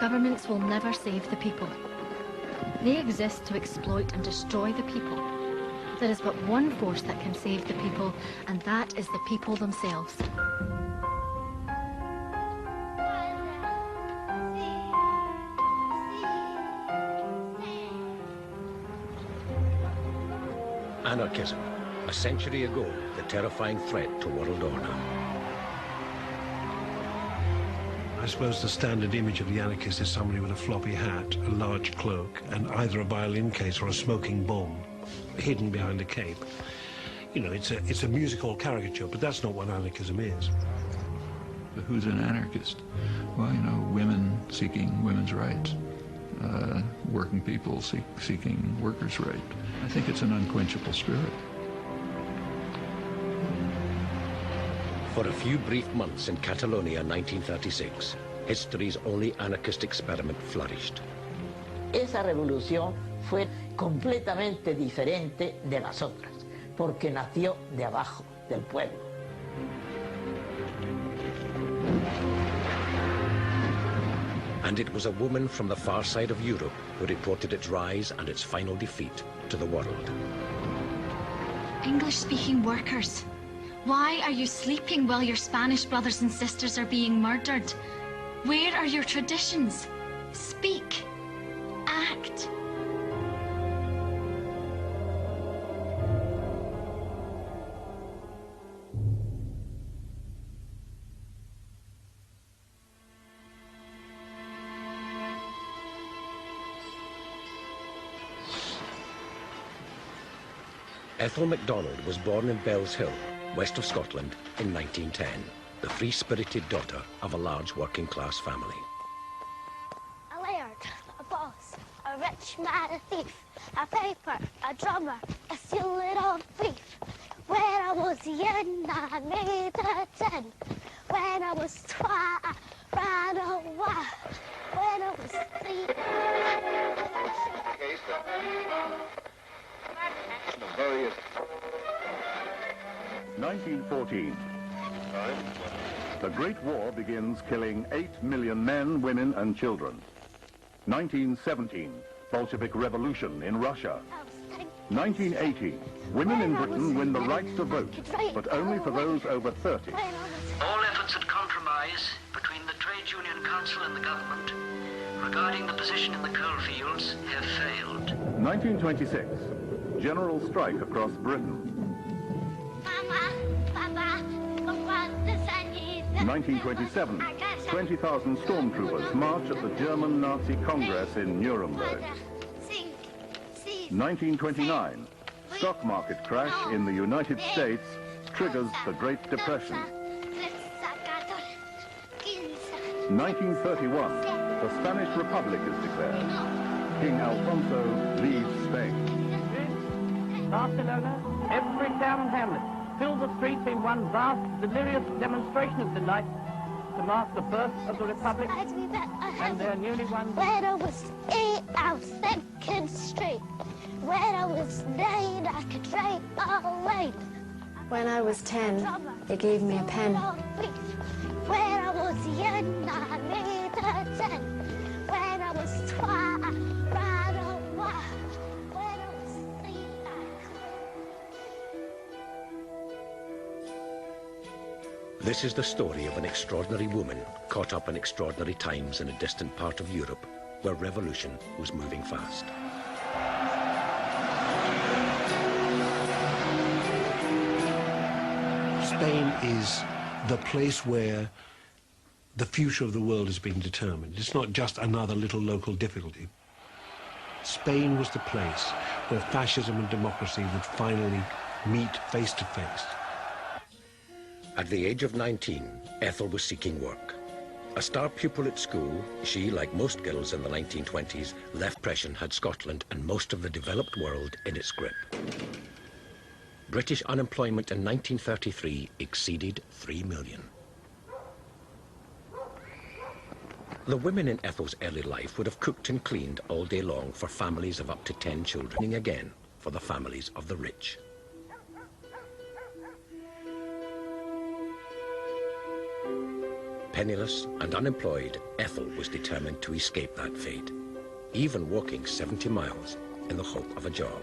Governments will never save the people. They exist to exploit and destroy the people. There is but one force that can save the people, and that is the people themselves. Anarchism, a century ago, the terrifying threat to world order. I suppose the standard image of the anarchist is somebody with a floppy hat, a large cloak, and either a violin case or a smoking bomb hidden behind a cape. You know, it's a musical caricature, but that's not what anarchism is. But who's an anarchist? Well, you know, women seeking women's rights, working people seeking workers' rights. I think it's an unquenchable spirit. For a few brief months in Catalonia 1936, history's only anarchist experiment flourished. Esa revolución fue completamente diferente de las otras, porque nació de abajo, del pueblo. And it was a woman from the far side of Europe who reported its rise and its final defeat to the world. English-speaking workers, why are you sleeping while your Spanish brothers and sisters are being murdered? Where are your traditions? Speak. Act. Ethel MacDonald was born in Bells Hill, west of Scotland, in 1910, the free-spirited daughter of a large working-class family. A laird, a boss, a rich man, a thief, a piper, a drummer, a silly little thief. When I was young, I made a 10. When I was 12, I ran away. When I was 3... 1914. The Great War begins, killing 8 million men, women and children. 1917. Bolshevik Revolution in Russia. 1980. Women in Britain win the right to vote, but only for those over 30. All efforts at compromise between the Trade Union Council and the government regarding the position in the coalfields have failed. 1926. General strike across Britain. 1927. 20,000 stormtroopers march at the German Nazi Congress in Nuremberg. 1929. Stock market crash in the United States triggers the Great Depression. 1931. The Spanish Republic is declared. King Alfonso leaves Spain. Barcelona, every town and hamlet fill the streets in one vast, delirious demonstration of delight to mark the birth of the Republic and their newly won... When I was 8, I was 2nd Street. When I was 9, I could write a line. When I was 10, they gave me a pen. When I was young, I made a 10. When I was 12, I ran away. When I was 3, This is the story of an extraordinary woman caught up in extraordinary times in a distant part of Europe where revolution was moving fast. Spain is the place where the future of the world is being determined. It's not just another little local difficulty. Spain was the place where fascism and democracy would finally meet face to face. At the age of 19, Ethel was seeking work. A star pupil at school, she, like most girls in the 1920s, left oppression had Scotland and most of the developed world in its grip. British unemployment in 1933 exceeded 3 million. The women in Ethel's early life would have cooked and cleaned all day long for families of up to 10 children, again for the families of the rich. Penniless and unemployed, Ethel was determined to escape that fate, even walking 70 miles in the hope of a job.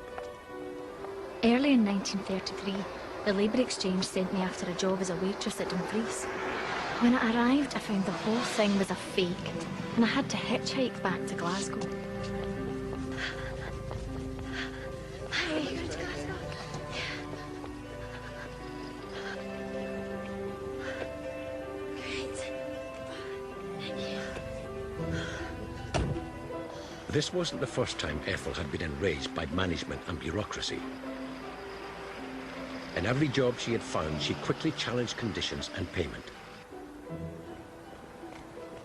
Early in 1933, the Labour Exchange sent me after a job as a waitress at Dumfries. When I arrived, I found the whole thing was a fake, and I had to hitchhike back to Glasgow. Hi, are you going to Glasgow? This wasn't the first time Ethel had been enraged by management and bureaucracy. In every job she had found, she quickly challenged conditions and payment.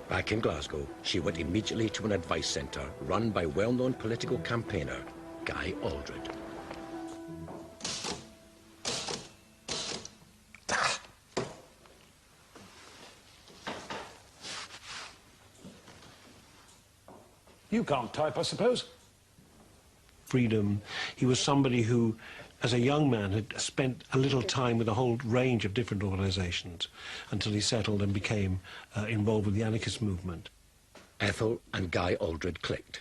Back in Glasgow, she went immediately to an advice centre run by well-known political campaigner Guy Aldred. You can't type, I suppose? Freedom. He was somebody who, as a young man, had spent a little time with a whole range of different organisations until he settled and became involved with the anarchist movement. Ethel and Guy Aldred clicked.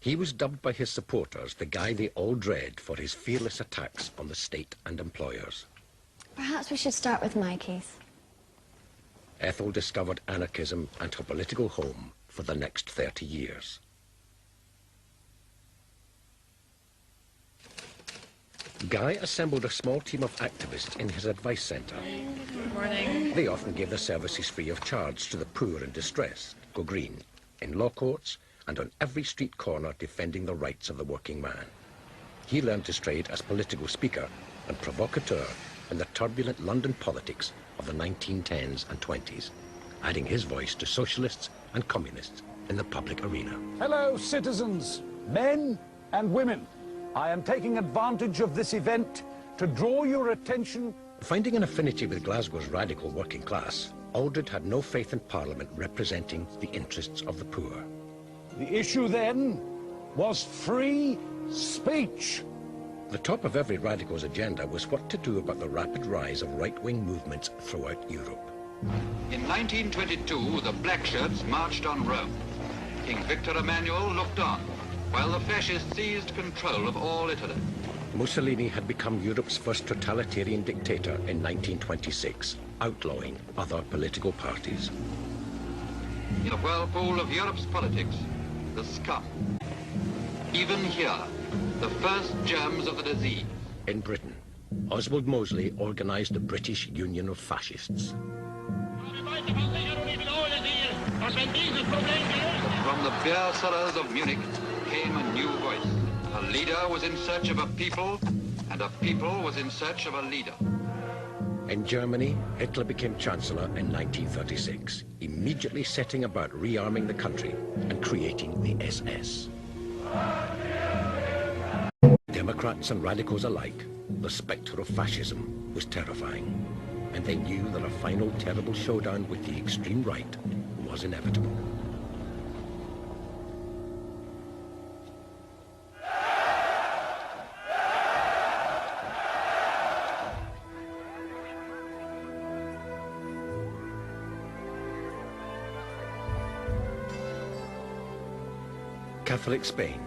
He was dubbed by his supporters the guy they all dread for his fearless attacks on the state and employers. Perhaps we should start with my case. Ethel discovered anarchism and her political home for the next 30 years. Guy assembled a small team of activists in his advice centre. Good morning. They often gave their services free of charge to the poor and distressed, go green, in law courts and on every street corner defending the rights of the working man. He learned his trade as political speaker and provocateur in the turbulent London politics of the 1910s and 20s, adding his voice to socialists and communists in the public arena. Hello, citizens, men and women. I am taking advantage of this event to draw your attention. Finding an affinity with Glasgow's radical working class, Aldred had no faith in Parliament representing the interests of the poor. The issue then was free speech. The top of every radical's agenda was what to do about the rapid rise of right-wing movements throughout Europe. In 1922, the black shirts marched on Rome. King Victor Emmanuel looked on, while the fascists seized control of all Italy. Mussolini had become Europe's first totalitarian dictator in 1926, outlawing other political parties. In the whirlpool of Europe's politics, the scum. Even here, the first germs of the disease. In Britain, Oswald Mosley organised the British Union of Fascists. From the beer cellars of Munich came a new voice. A leader was in search of a people, and a people was in search of a leader. In Germany, Hitler became Chancellor in 1936, immediately setting about rearming the country and creating the SS. Democrats and radicals alike, the spectre of fascism was terrifying, and they knew that a final terrible showdown with the extreme right was inevitable. Catholic Spain,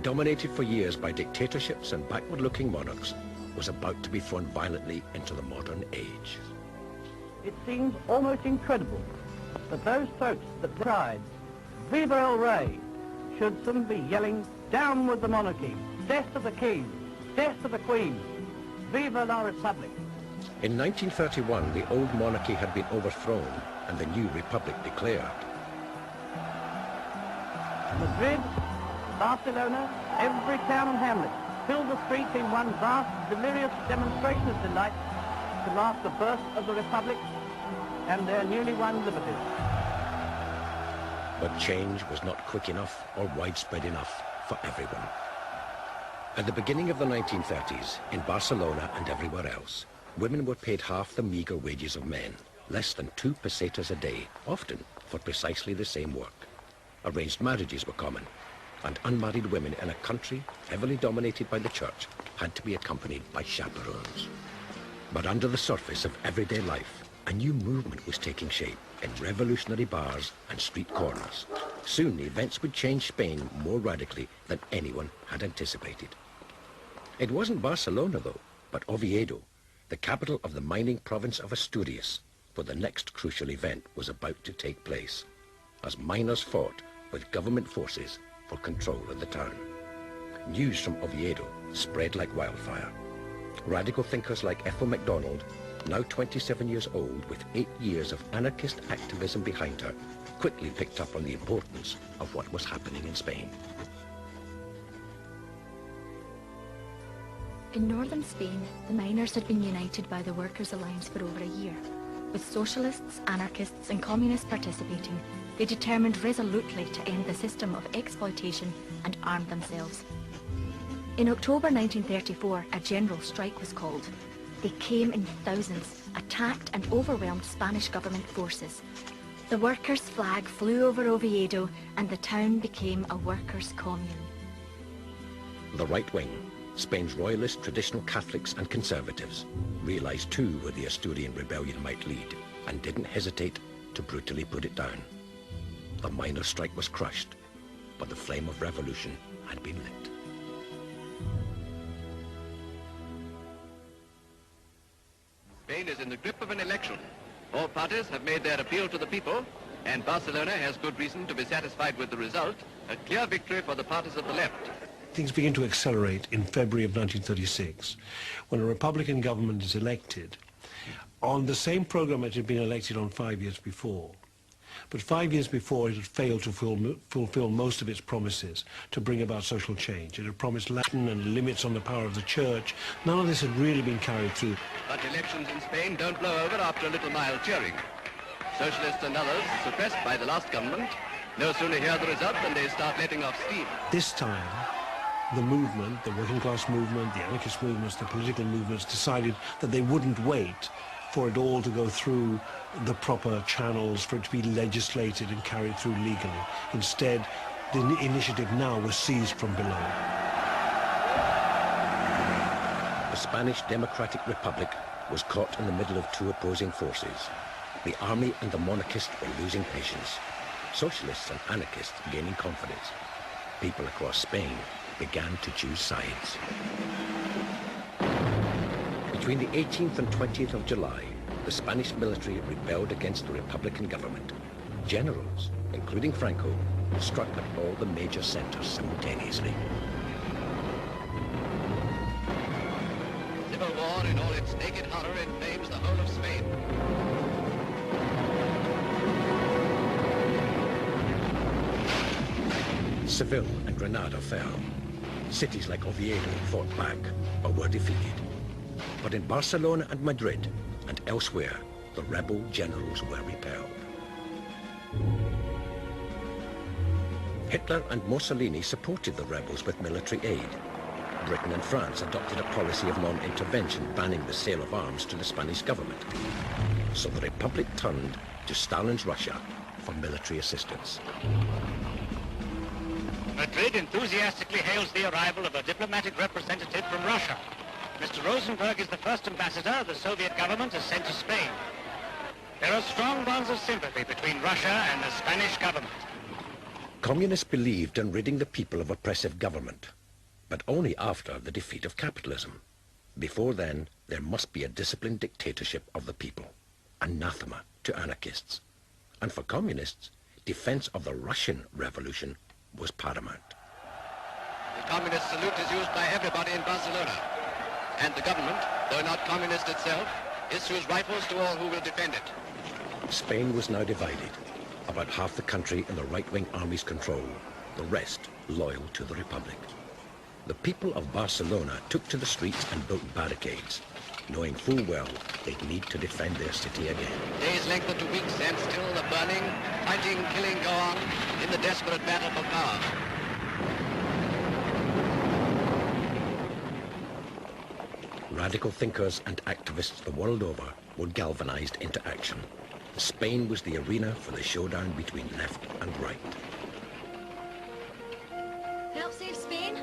dominated for years by dictatorships and backward-looking monarchs, was about to be thrown violently into the modern age. It seems almost incredible that those folks that cried, Viva el Rey, should soon be yelling, down with the monarchy, death to the king, death to the queen, Viva la Republic. In 1931, the old monarchy had been overthrown and the new republic declared. Madrid, Barcelona, every town and hamlet filled the streets in one vast, delirious demonstration of delight to mark the birth of the Republic and their newly won liberties. But change was not quick enough or widespread enough for everyone. At the beginning of the 1930s, in Barcelona and everywhere else, women were paid half the meagre wages of men, less than 2 pesetas a day, often for precisely the same work. Arranged marriages were common, and unmarried women in a country heavily dominated by the church had to be accompanied by chaperones. But under the surface of everyday life, A new movement was taking shape in revolutionary bars and street corners. Soon events would change Spain more radically than anyone had anticipated. It wasn't Barcelona, though, but Oviedo, the capital of the mining province of Asturias, where the next crucial event was about to take place, as miners fought with government forces for control of the town. News from Oviedo spread like wildfire. Radical thinkers like Ethel MacDonald, now 27 years old with 8 years of anarchist activism behind her, quickly picked up on the importance of what was happening in Spain. In northern Spain, the miners had been united by the Workers' Alliance for over a year. With socialists, anarchists and communists participating, they determined resolutely to end the system of exploitation and armed themselves. In October 1934, a general strike was called. They came in thousands, attacked and overwhelmed Spanish government forces. The workers' flag flew over Oviedo and the town became a workers' commune. The right wing, Spain's royalist traditional Catholics and conservatives, realized too where the Asturian rebellion might lead and didn't hesitate to brutally put it down. The miners' strike was crushed, but the flame of revolution had been lit. Spain is in the grip of an election. All parties have made their appeal to the people, and Barcelona has good reason to be satisfied with the result, a clear victory for the parties of the left. Things begin to accelerate in February of 1936, when a Republican government is elected on the same program it had been elected on 5 years before. But 5 years before, it had failed to fulfill most of its promises to bring about social change. It had promised Latin and limits on the power of the church. None of this had really been carried through. But elections in Spain don't blow over after a little mild cheering. Socialists and others, suppressed by the last government, no sooner hear the result than they start letting off steam. This time, the movement, the working class movement, the anarchist movements, the political movements decided that they wouldn't wait for it all to go through the proper channels, for it to be legislated and carried through legally. Instead, the initiative now was seized from below. The Spanish Democratic Republic was caught in the middle of two opposing forces. The army and the monarchists were losing patience. Socialists and anarchists gaining confidence. People across Spain began to choose sides. Between the 18th and 20th of July, the Spanish military rebelled against the Republican government. Generals, including Franco, struck at all the major centers simultaneously. Civil war in all its naked horror inflames the whole of Spain. Seville and Granada fell. Cities like Oviedo fought back or were defeated. But in Barcelona and Madrid and elsewhere, the rebel generals were repelled. Hitler and Mussolini supported the rebels with military aid. Britain and France adopted a policy of non-intervention, banning the sale of arms to the Spanish government. So the Republic turned to Stalin's Russia for military assistance. Madrid enthusiastically hails the arrival of a diplomatic representative from Russia. Mr. Rosenberg is the first ambassador the Soviet government has sent to Spain. There are strong bonds of sympathy between Russia and the Spanish government. Communists believed in ridding the people of oppressive government, but only after the defeat of capitalism. Before then, there must be a disciplined dictatorship of the people, anathema to anarchists. And for communists, defense of the Russian Revolution was paramount. The communist salute is used by everybody in Barcelona. And the government, though not communist itself, issues rifles to all who will defend it. Spain was now divided. About half the country in the right-wing army's control, the rest loyal to the Republic. The people of Barcelona took to the streets and built barricades, knowing full well they'd need to defend their city again. Days lengthen to weeks, and still the burning, fighting, killing go on in the desperate battle for power. Radical thinkers and activists the world over were galvanized into action. Spain was the arena for the showdown between left and right. Help save Spain?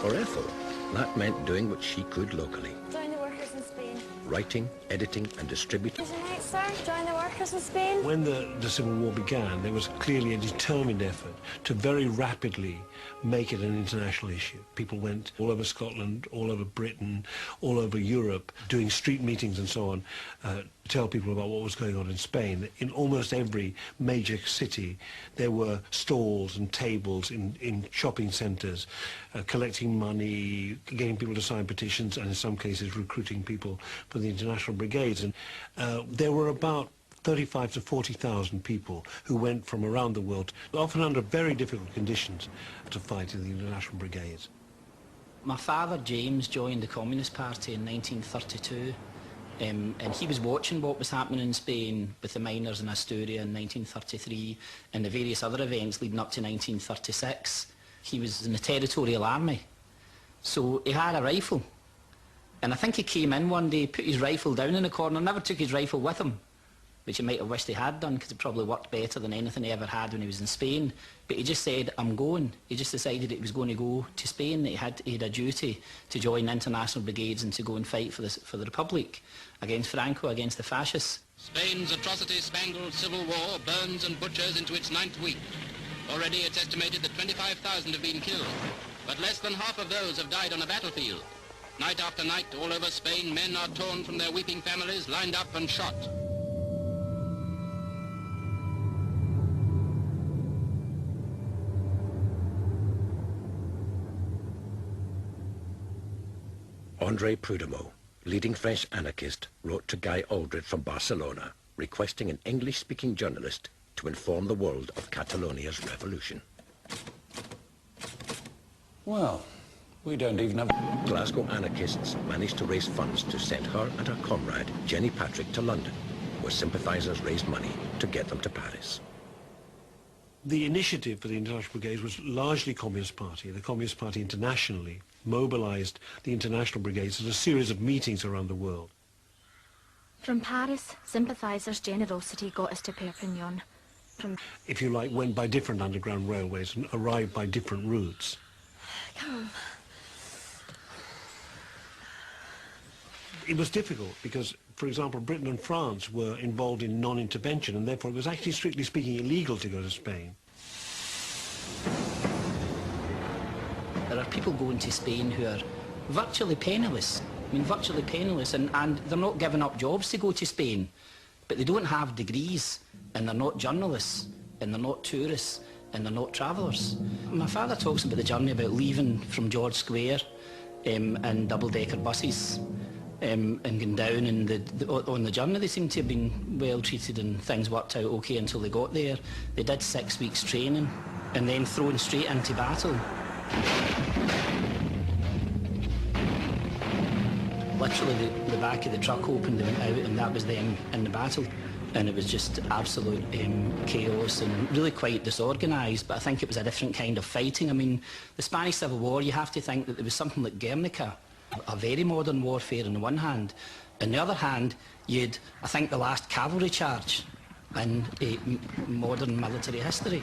For Ethel, that meant doing what she could locally. Join the workers in Spain. writing, editing and distributing. Sir, join the workers in Spain. When the Civil War began, there was clearly a determined effort to very rapidly make it an international issue. People went all over Scotland, all over Britain, all over Europe, doing street meetings and so on, to tell people about what was going on in Spain. In almost every major city, there were stalls and tables in shopping centres, collecting money, getting people to sign petitions, and in some cases recruiting people for the international brigades. And there were about 35 to 40,000 people who went from around the world, often under very difficult conditions, to fight in the international brigades. My father, James, joined the Communist Party in 1932, and he was watching what was happening in Spain with the miners in Asturias in 1933 and the various other events leading up to 1936. He was in the Territorial Army, so he had a rifle. And I think he came in one day, put his rifle down in the corner, never took his rifle with him, which he might have wished he had done, because it probably worked better than anything he ever had when he was in Spain. But he just said, I'm going. He just decided that he was going to go to Spain, that he had a duty to join international brigades and to go and fight for the Republic, against Franco, against the fascists. Spain's atrocity-spangled civil war burns and butchers into its 9th week. Already it's estimated that 25,000 have been killed, but less than half of those have died on a battlefield. Night after night, all over Spain, men are torn from their weeping families, lined up and shot. André Prud'homme, leading French anarchist, wrote to Guy Aldred from Barcelona, requesting an English-speaking journalist to inform the world of Catalonia's revolution. Well, we don't even have... Glasgow anarchists managed to raise funds to send her and her comrade, Jenny Patrick, to London, where sympathisers raised money to get them to Paris. The initiative for the International Brigades was largely Communist Party. The Communist Party internationally mobilised the International Brigades at a series of meetings around the world. From Paris, sympathisers' generosity got us to Perpignan. If you like, went by different underground railways and arrived by different routes. Come. It was difficult because, for example, Britain and France were involved in non-intervention, and therefore it was actually, strictly speaking, illegal to go to Spain. There are people going to Spain who are virtually penniless. I mean, virtually penniless, and they're not giving up jobs to go to Spain, but they don't have degrees, and they're not journalists, and they're not tourists, and they're not travellers. My father talks about the journey, about leaving from George Square in double-decker buses, and going down, and on the journey they seemed to have been well treated and things worked out okay until they got there. They did 6 weeks training and then thrown straight into battle. Literally the back of the truck opened, they went out, and that was them in the battle. And it was just absolute chaos and really quite disorganised, but I think it was a different kind of fighting. I mean, the Spanish Civil War, you have to think that there was something like Guernica, a very modern warfare on the one hand. On the other hand, you had, I think, the last cavalry charge in modern military history.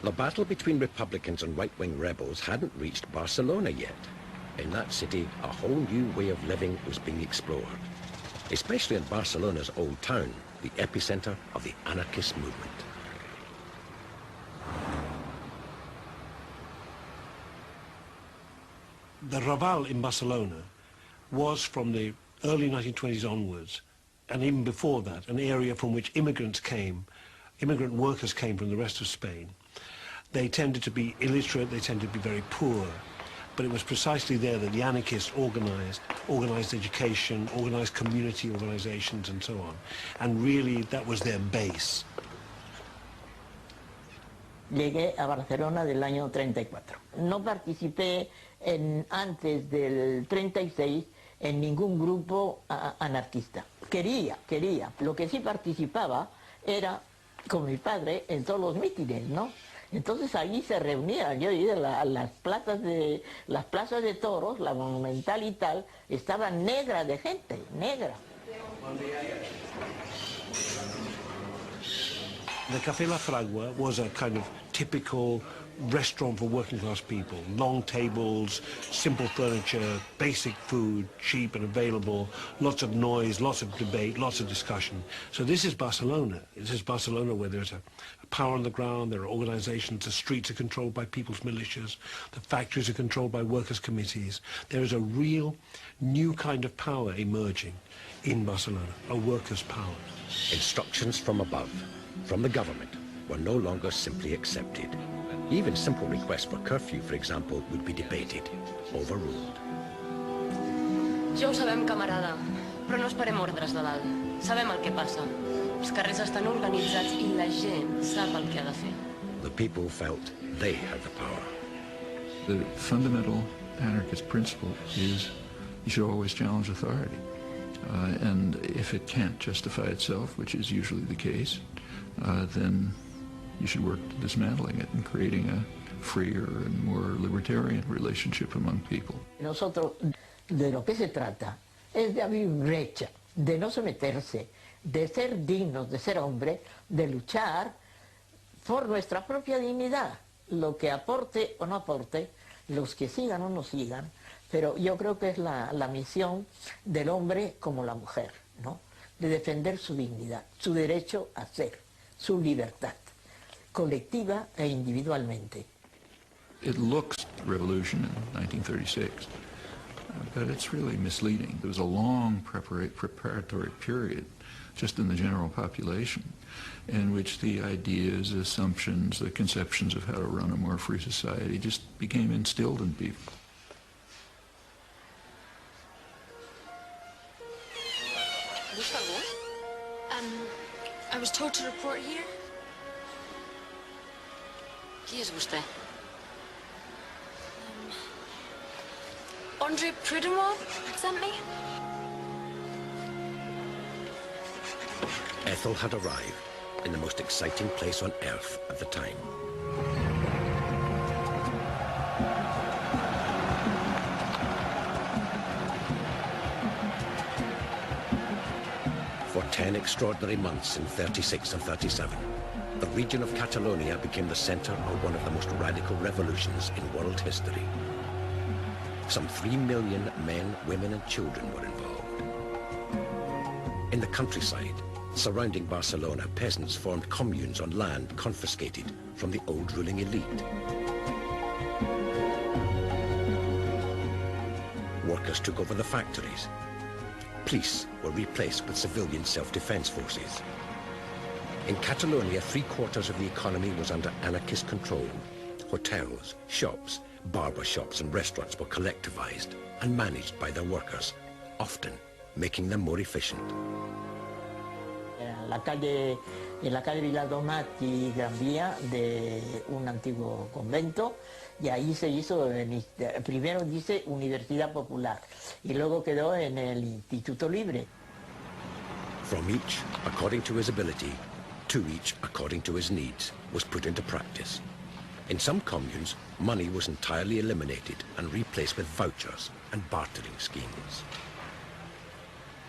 The battle between Republicans and right-wing rebels hadn't reached Barcelona yet. In that city, a whole new way of living was being explored, especially in Barcelona's old town, the epicenter of the anarchist movement. The Raval in Barcelona was, from the early 1920s onwards, and even before that, an area from which immigrant workers came from the rest of Spain. They tended to be illiterate, they tended to be very poor, but it was precisely there that the anarchists organised education, organised community organisations and so on, and really that was their base. Llegué a Barcelona del año 34. No participé antes del 36 en ningún grupo anarquista. Quería. Lo que sí participaba era con mi padre en todos los mítines, ¿no? Entonces ahí se reunían, yo he ido a las plazas de toros, la Monumental y tal, estaba negra de gente, negra. The Café La Fragua was a kind of typical restaurant for working class people. Long tables, simple furniture, basic food, cheap and available, lots of noise, lots of debate, lots of discussion. So this is Barcelona. This is Barcelona where there's a power on the ground, there are organizations, the streets are controlled by people's militias, the factories are controlled by workers' committees. There is a real new kind of power emerging in Barcelona, a workers' power. Instructions from above, from the government, were no longer simply accepted. Even simple requests for curfew, for example, would be debated, overruled. Ja ho sabem, camarada, però no esperem ordres de dalt. Sabem el que passa. Els carrers estan organitzats i la gent sap el que ha de fer. The people felt they had the power. The fundamental anarchist principle is you should always challenge authority. And if it can't justify itself, which is usually the case, then you should work to dismantling it and creating a freer and more libertarian relationship among people. Nosotros, de lo que se trata, es de abrir brecha, de no someterse, de ser dignos, de ser hombres, de luchar por nuestra propia dignidad. Lo que aporte o no aporte, los que sigan o no sigan, pero yo creo que es la misión del hombre como la mujer, ¿no? De defender su dignidad, su derecho a ser, su libertad, colectiva e individualmente. It looks revolution in 1936, but it's really misleading. There was a long preparatory period just in the general population in which the ideas, assumptions, the conceptions of how to run a more free society just became instilled in people. I was told to report here. Qui és vostè? Andre Prudhomme sent me. Ethel had arrived in the most exciting place on earth at the time. For 10 extraordinary months in 36 and 37, the region of Catalonia became the center of one of the most radical revolutions in world history. Some 3 million men, women and children were involved. In the countryside, surrounding Barcelona, peasants formed communes on land confiscated from the old ruling elite. Workers took over the factories. Police were replaced with civilian self-defense forces. In Catalonia, 3/4 of the economy was under anarchist control. Hotels, shops, barber shops and restaurants were collectivized and managed by their workers, often making them more efficient. En la calle Viladomati, Gran Vía, de un antiguo convento, y ahí se hizo, primero dice Universidad Popular, y luego quedó en el Instituto Libre. From each, according to his ability, to each, according to his needs, was put into practice. In some communes, money was entirely eliminated and replaced with vouchers and bartering schemes.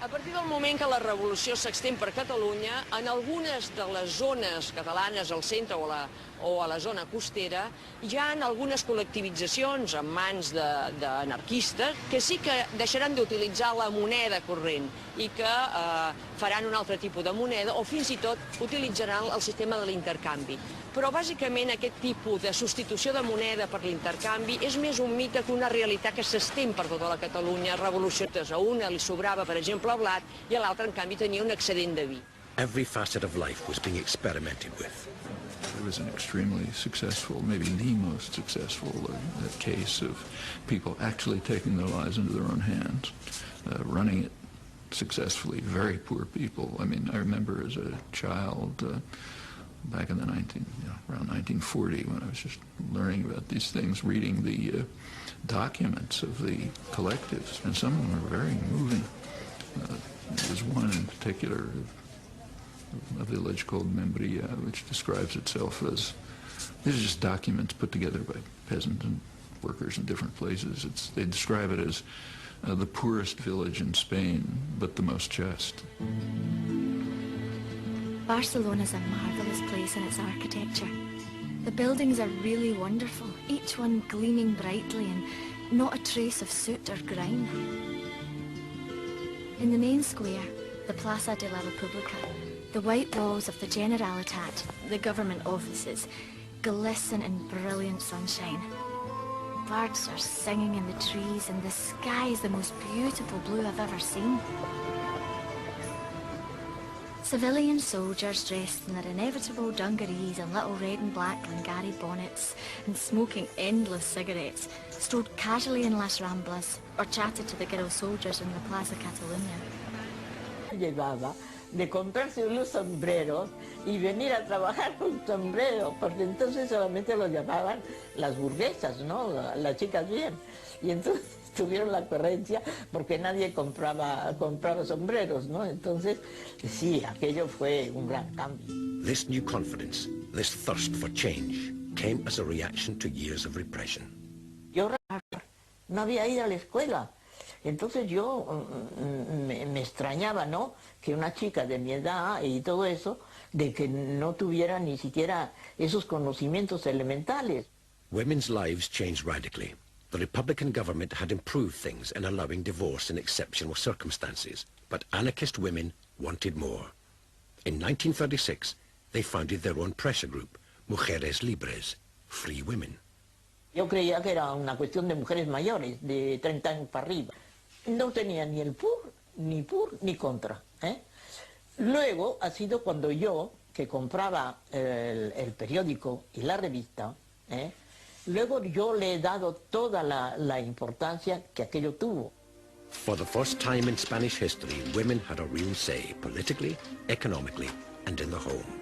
A partir del moment que la revolució s'extén per Catalunya, en algunes de les zones catalanes, al centre o a la zona costera, hi ha algunes col·lectivitzacions en mans d'anarquistes que sí que deixaran d'utilitzar la moneda corrent i que faran un altre tipus de moneda o fins i tot utilitzaran el sistema de l'intercanvi. Però bàsicament aquest tipus de substitució de moneda per l'intercanvi és més un mite que una realitat que s'estén per tota la Catalunya revolucionista. A una li sobrava, per exemple, blat i a l'altra, en canvi, tenia un excedent de vi. Every facet of life was being experimented with. It was an extremely successful, maybe the most successful case of people actually taking their lives into their own hands, running it successfully, very poor people. I mean, I remember as a child, back in the around 1940, when I was just learning about these things, reading the documents of the collectives, and some of them are very moving. There's one in particular, a village called Membria, which describes itself as These are just documents put together by peasants and workers in different places. They describe it as the poorest village in Spain, but the most just. Barcelona's a marvellous place in its architecture. The buildings are really wonderful, each one gleaming brightly and not a trace of soot or grime. In the main square, the Plaza de la República, the white walls of the Generalitat, the government offices, glisten in brilliant sunshine. Birds are singing in the trees and the sky is the most beautiful blue I've ever seen. Civilian soldiers dressed in their inevitable dungarees and little red and black Glengarry bonnets and smoking endless cigarettes strode casually in Las Ramblas or chatted to the girl soldiers in the Plaza Catalunya. Llevaba de comprarse unos sombreros y venir a trabajar con sombrero, porque entonces solamente lo llamaban las burguesas, ¿no? Las chicas bien. Y entonces tuvieron la ocurrencia porque nadie compraba sombreros, ¿no? Entonces, sí, aquello fue un gran cambio. This new confidence, this thirst for change, came as a reaction to years of repression. Yo no había ido a la escuela. Entonces yo me extrañaba, ¿no?, que una chica de mi edad y todo eso, de que no tuviera ni siquiera esos conocimientos elementales. Women's lives changed radically. The Republican government had improved things in allowing divorce in exceptional circumstances, but anarchist women wanted more. In 1936, they founded their own pressure group, Mujeres Libres, Free Women. Yo creía que era una cuestión de mujeres mayores, de 30 años para arriba. No tenía ni el pur, ni contra, ¿eh? Luego ha sido cuando yo, que compraba el periódico y la revista, ¿eh?, luego yo le he dado toda la importancia que aquello tuvo. For the first time in Spanish history, women had a real say, politically, economically, and in the home.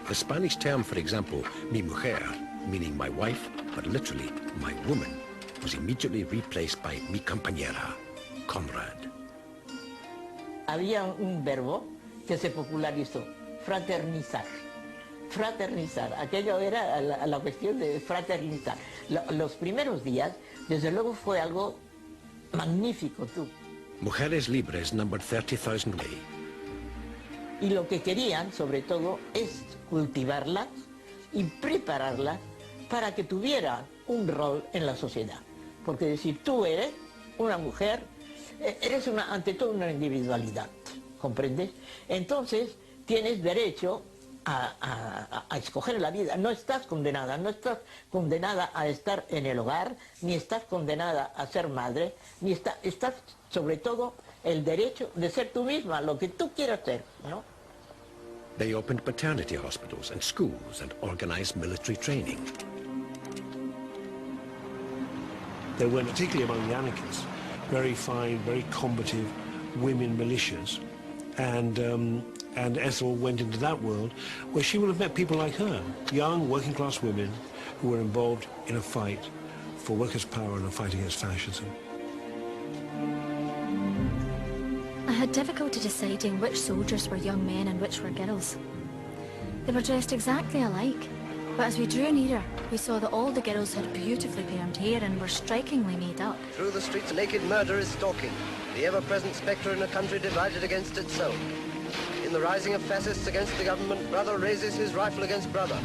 The Spanish term, for example, mi mujer, meaning my wife, but literally my woman, was immediately replaced by mi compañera, comrade. Había un verbo que se popularizó, fraternizar. Fraternizar, aquello era la cuestión de fraternizar. Los primeros días, desde luego, fue algo magnífico, tú. Mujeres Libres numbered 30,000 women. Y lo que querían, sobre todo, es cultivarlas y prepararlas para que tuvieran un rol en la sociedad. Porque decir, tú eres una mujer, eres ante todo una individualidad, ¿comprendes? Entonces, tienes derecho a escoger la vida. No estás condenada a estar en el hogar, ni estás condenada a ser madre, ni estás sobre todo el derecho de ser tú misma, lo que tú quieras ser, ¿no? They opened maternity hospitals and schools and organized military training. There were, particularly among the anarchists, very fine, very combative women militias, and Ethel went into that world where she would have met people like her, young working class women who were involved in a fight for workers' power and a fight against fascism. I had difficulty deciding which soldiers were young men and which were girls. They were dressed exactly alike, but as we drew nearer, we saw that all the girls had beautifully permed hair and were strikingly made up. Through the streets, naked murder is stalking, the ever-present spectre in a country divided against itself. In the rising of fascists against the government, brother raises his rifle against brother.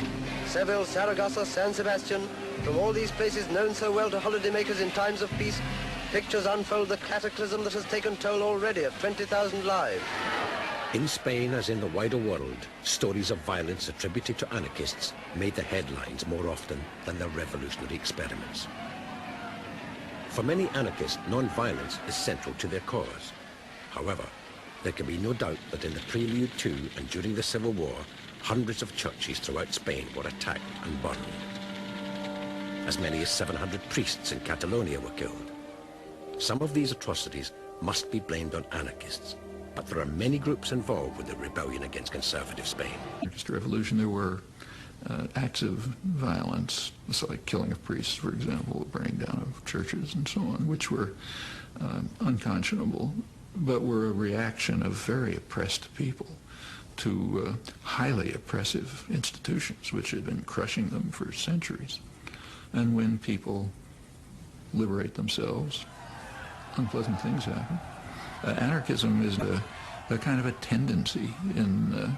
Seville, Saragossa, San Sebastian, from all these places known so well to holidaymakers in times of peace, pictures unfold the cataclysm that has taken toll already of 20,000 lives. In Spain, as in the wider world, stories of violence attributed to anarchists made the headlines more often than their revolutionary experiments. For many anarchists, non-violence is central to their cause. However, there can be no doubt that in the prelude to and during the Civil War, hundreds of churches throughout Spain were attacked and burned. As many as 700 priests in Catalonia were killed. Some of these atrocities must be blamed on anarchists, but there are many groups involved with the rebellion against conservative Spain. Anarchist revolution, there were acts of violence, so like killing of priests, for example, burning down of churches and so on, which were unconscionable, but were a reaction of very oppressed people to highly oppressive institutions which had been crushing them for centuries. And when people liberate themselves, unpleasant things happen. Anarchism is a kind of a tendency in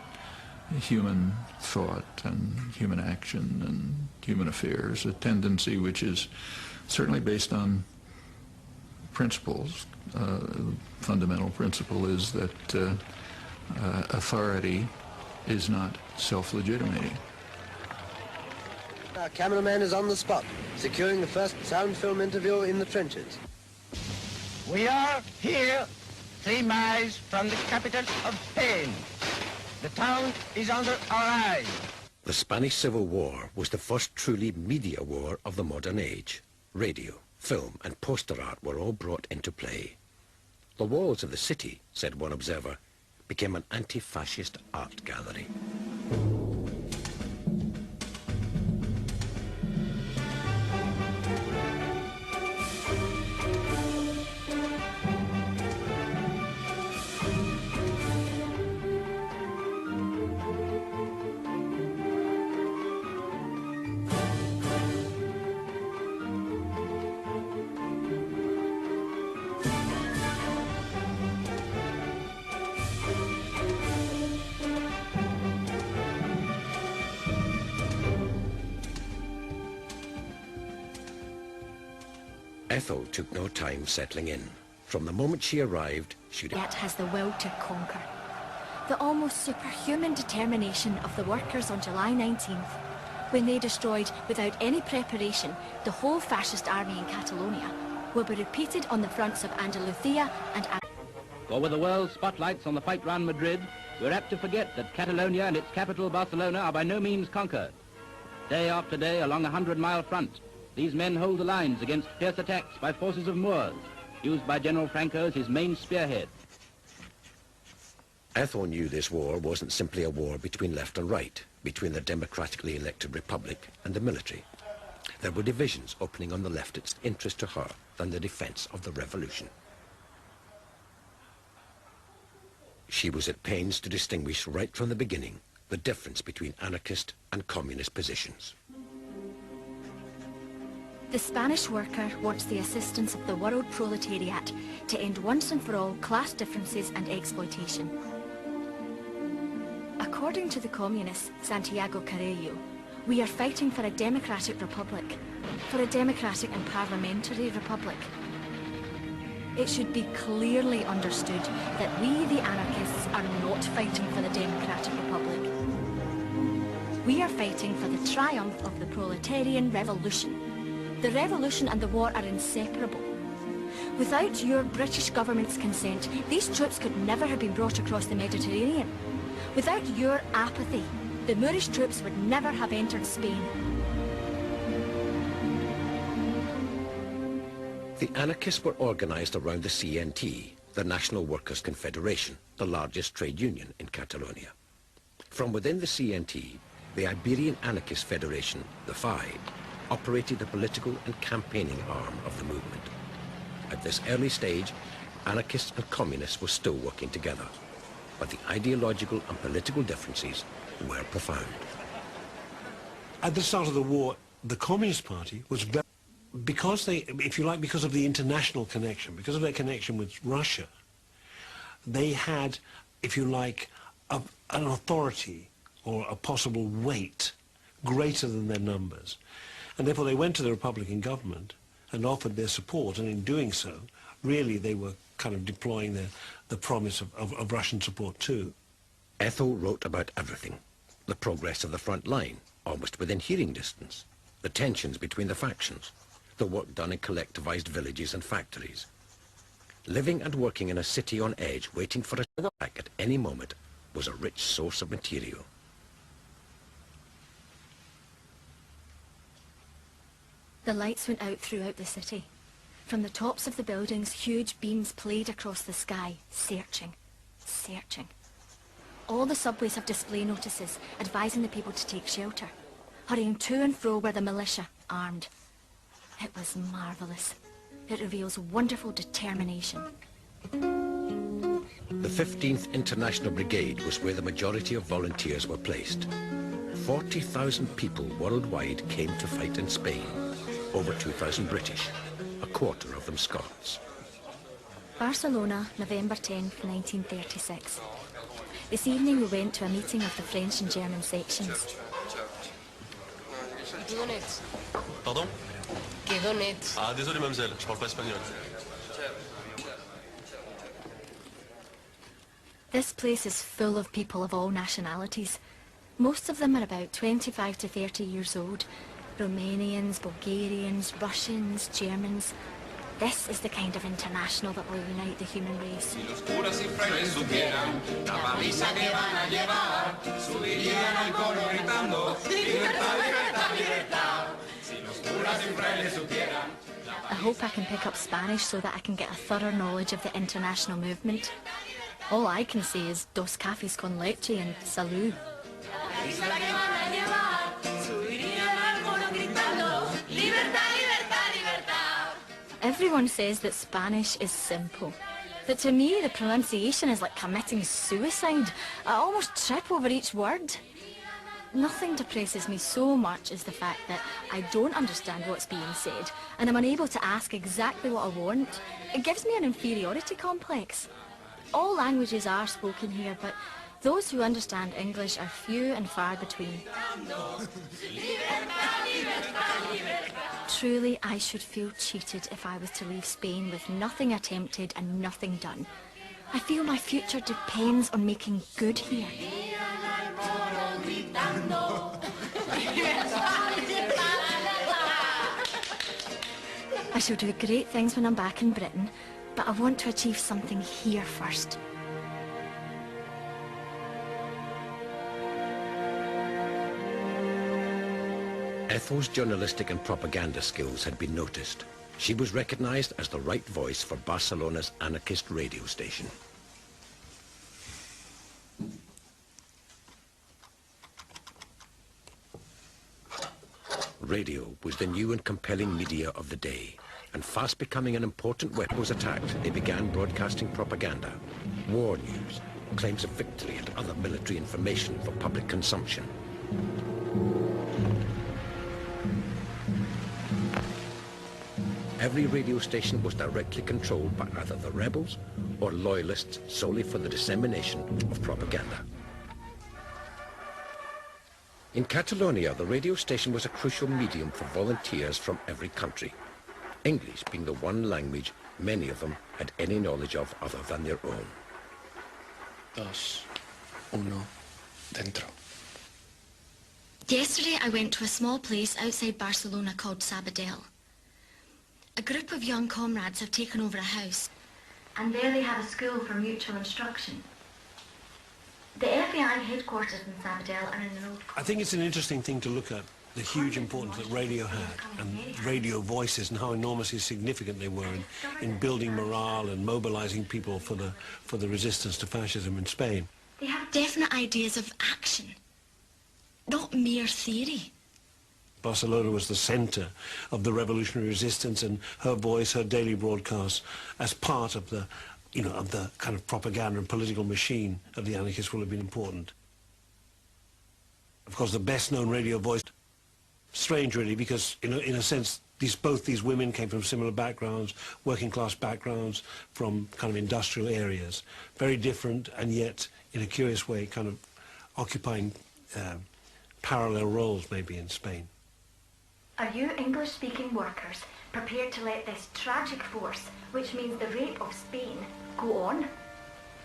human thought and human action and human affairs, a tendency which is certainly based on principles. Fundamental principle is that authority is not self-legitimating. Our cameraman is on the spot, securing the first sound film interview in the trenches. We are here 3 miles from the capital of Spain. The town is under our eyes. The Spanish Civil War was the first truly media war of the modern age. Radio, film and poster art were all brought into play. The walls of the city, said one observer, became an anti-fascist art gallery. Ethel took no time settling in. From the moment she arrived, she yet has the will to conquer. The almost superhuman determination of the workers on July 19th, when they destroyed, without any preparation, the whole fascist army in Catalonia, will be repeated on the fronts of Andalusia and... For with the world's spotlights on the fight round Madrid, we're apt to forget that Catalonia and its capital, Barcelona, are by no means conquered. Day after day, along a 100-mile front, these men hold the lines against fierce attacks by forces of Moors, used by General Franco as his main spearhead. Ethel knew this war wasn't simply a war between left and right, between the democratically elected republic and the military. There were divisions opening on the left its interest to her than the defense of the revolution. She was at pains to distinguish right from the beginning the difference between anarchist and communist positions. The Spanish worker wants the assistance of the world proletariat to end once and for all class differences and exploitation. According to the communist Santiago Carrillo, we are fighting for a democratic republic, for a democratic and parliamentary republic. It should be clearly understood that we, the anarchists, are not fighting for the democratic republic. We are fighting for the triumph of the proletarian revolution. The revolution and the war are inseparable. Without your British government's consent, these troops could never have been brought across the Mediterranean. Without your apathy, the Moorish troops would never have entered Spain. The anarchists were organized around the CNT, the National Workers' Confederation, the largest trade union in Catalonia. From within the CNT, the Iberian Anarchist Federation, the FAI, operated the political and campaigning arm of the movement. At this early stage, anarchists and communists were still working together, but the ideological and political differences were profound. At the start of the war, the Communist Party was very, because they, if you like, because of the international connection, because of their connection with Russia, they had, if you like, an authority or a possible weight greater than their numbers. And therefore they went to the Republican government and offered their support, and in doing so, really they were kind of deploying the promise of Russian support too. Ethel wrote about everything. The progress of the front line, almost within hearing distance, the tensions between the factions, the work done in collectivized villages and factories. Living and working in a city on edge, waiting for a attack at any moment, was a rich source of material. The lights went out throughout the city. From the tops of the buildings, huge beams played across the sky, searching, searching. All the subways have display notices advising the people to take shelter. Hurrying to and fro were the militia, armed. It was marvellous. It reveals wonderful determination. The The 15th International Brigade was where the majority of volunteers were placed. 40,000 people worldwide came to fight in Spain. Over 2,000 British, a quarter of them Scots. Barcelona, November 10th, 1936. This evening we went to a meeting of the French and German sections. D'où êtes? Pardon? Que d'où êtes? Ah, désolé, mademoiselle, je parle pas espagnol. This place is full of people of all nationalities. Most of them are about 25 to 30 years old. Romanians, Bulgarians, Russians, Germans. This is the kind of international that will unite the human race. I hope I can pick up Spanish so that I can get a thorough knowledge of the international movement. All I can say is dos cafés con leche and salud. Everyone says that Spanish is simple. But to me, the pronunciation is like committing suicide. I almost trip over each word. Nothing depresses me so much as the fact that I don't understand what's being said, and I'm unable to ask exactly what I want. It gives me an inferiority complex. All languages are spoken here, but those who understand English are few and far between. Truly, I should feel cheated if I was to leave Spain with nothing attempted and nothing done. I feel my future depends on making good here. I shall do great things when I'm back in Britain, but I want to achieve something here first. Ethel's journalistic and propaganda skills had been noticed. She was recognized as the right voice for Barcelona's anarchist radio station. Radio was the new and compelling media of the day, and fast becoming an important weapon. Was attacked, they began broadcasting propaganda, war news, claims of victory and other military information for public consumption. Every radio station was directly controlled by either the rebels or loyalists solely for the dissemination of propaganda. In Catalonia, the radio station was a crucial medium for volunteers from every country, English being the one language many of them had any knowledge of other than their own. 2, 1, dentro. Yesterday I went to a small place outside Barcelona called Sabadell. A group of young comrades have taken over a house, and there they have a school for mutual instruction. The FBI headquarters in Sabadell are in an old... I think it's an interesting thing to look at, the huge importance that radio had, and radio voices, and how enormously significant they were in building morale and mobilizing people for the resistance to fascism in Spain. They have definite ideas of action, not mere theory. Barcelona was the center of the revolutionary resistance, and her voice, her daily broadcasts, as part of the, of the kind of propaganda and political machine of the anarchists will have been important. Of course, the best-known radio voice, strange really, because in a sense, both these women came from similar backgrounds, working-class backgrounds, from kind of industrial areas, very different, and yet, in a curious way, kind of occupying parallel roles maybe in Spain. Are you English-speaking workers prepared to let this tragic force, which means the rape of Spain, go on?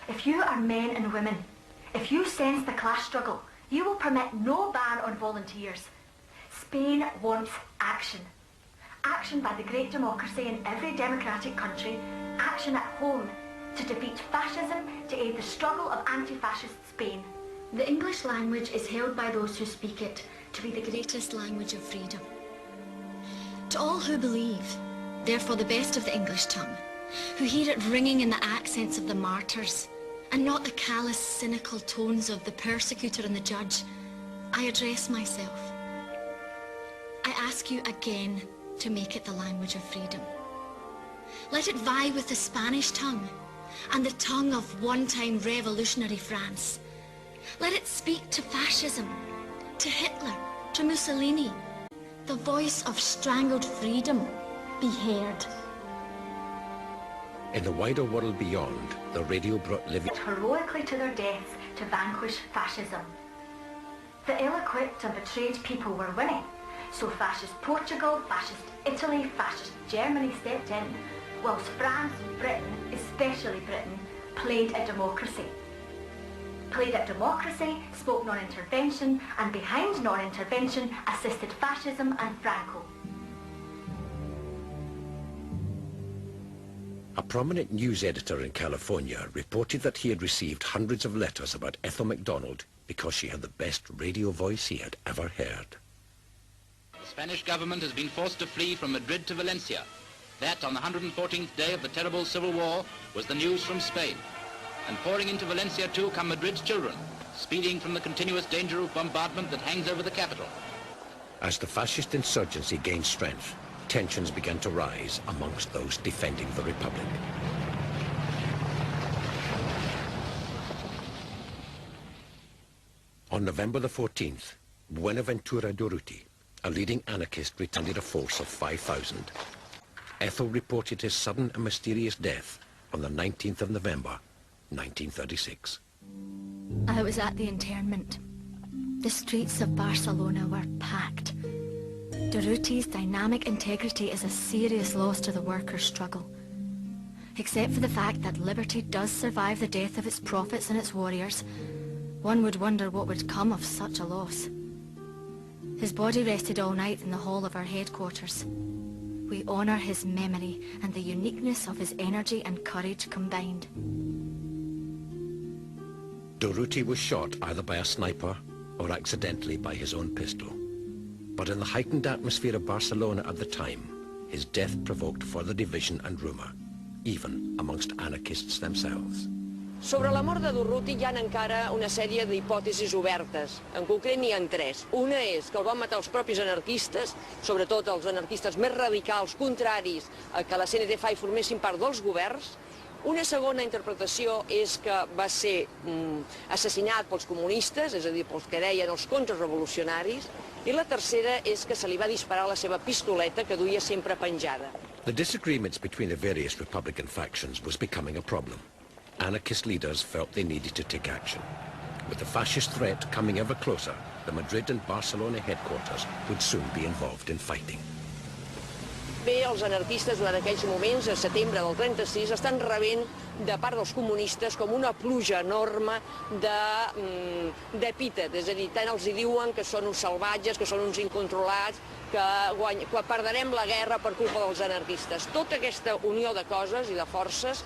If you are men and women, if you sense the class struggle, you will permit no ban on volunteers. Spain wants action. Action by the great democracy in every democratic country, action at home to defeat fascism, to aid the struggle of anti-fascist Spain. The English language is held by those who speak it to be the greatest language of freedom. To all who believe, therefore the best of the English tongue, who hear it ringing in the accents of the martyrs, and not the callous, cynical tones of the persecutor and the judge, I address myself. I ask you again to make it the language of freedom. Let it vie with the Spanish tongue, and the tongue of one-time revolutionary France. Let it speak to fascism, to Hitler, to Mussolini. The voice of strangled freedom be heard. In the wider world beyond, the radio brought living heroically to their deaths to vanquish fascism. The ill-equipped and betrayed people were winning, so fascist Portugal, fascist Italy, fascist Germany stepped in, whilst France, Britain, especially Britain, played at democracy. Played at democracy, spoke non-intervention, and behind non-intervention assisted fascism and Franco. A prominent news editor in California reported that he had received hundreds of letters about Ethel MacDonald because she had the best radio voice he had ever heard. The Spanish government has been forced to flee from Madrid to Valencia. That, on the 114th day of the terrible civil war, was the news from Spain. And pouring into Valencia too come Madrid's children, speeding from the continuous danger of bombardment that hangs over the capital. As the fascist insurgency gained strength, tensions began to rise amongst those defending the Republic. On November the 14th, Buenaventura Durruti, a leading anarchist, returned a force of 5,000. Ethel reported his sudden and mysterious death on the 19th of November, 1936. I was at the internment. The streets of Barcelona were packed. Durruti's dynamic integrity is a serious loss to the workers' struggle. Except for the fact that liberty does survive the death of its prophets and its warriors, one would wonder what would come of such a loss. His body rested all night in the hall of our headquarters. We honour his memory and the uniqueness of his energy and courage combined. Durruti was shot either by a sniper or accidentally by his own pistol. But in the heightened atmosphere of Barcelona at the time, his death provoked further division and rumour, even amongst anarchists themselves. Sobre la mort de Durruti hi ha encara una sèrie d'hipòtesis obertes. En concret n'hi ha tres. Una és que el van matar els propis anarquistes, sobretot els anarquistes més radicals, contraris a que la CNT-FAI formessin part dels governs. Una segona interpretació és que va ser assassinat pels comunistes, és a dir, pels que deien els contrarrevolucionaris, i la tercera és que se li va disparar la seva pistoleta que duia sempre penjada. The disagreements between the various Republican factions was becoming a problem. Anarchist leaders felt they needed to take action. With the fascist threat coming ever closer, the Madrid and Barcelona headquarters would soon be involved in fighting. Bé, els anarquistes durant aquells moments, a setembre del 36, estan rebent de part dels comunistes com una pluja enorme d'epítet, és a dir, tant els hi diuen que són uns salvatges, que són uns incontrolats, que perdrem la guerra per culpa dels anarquistes. Tota aquesta unió de coses i de forces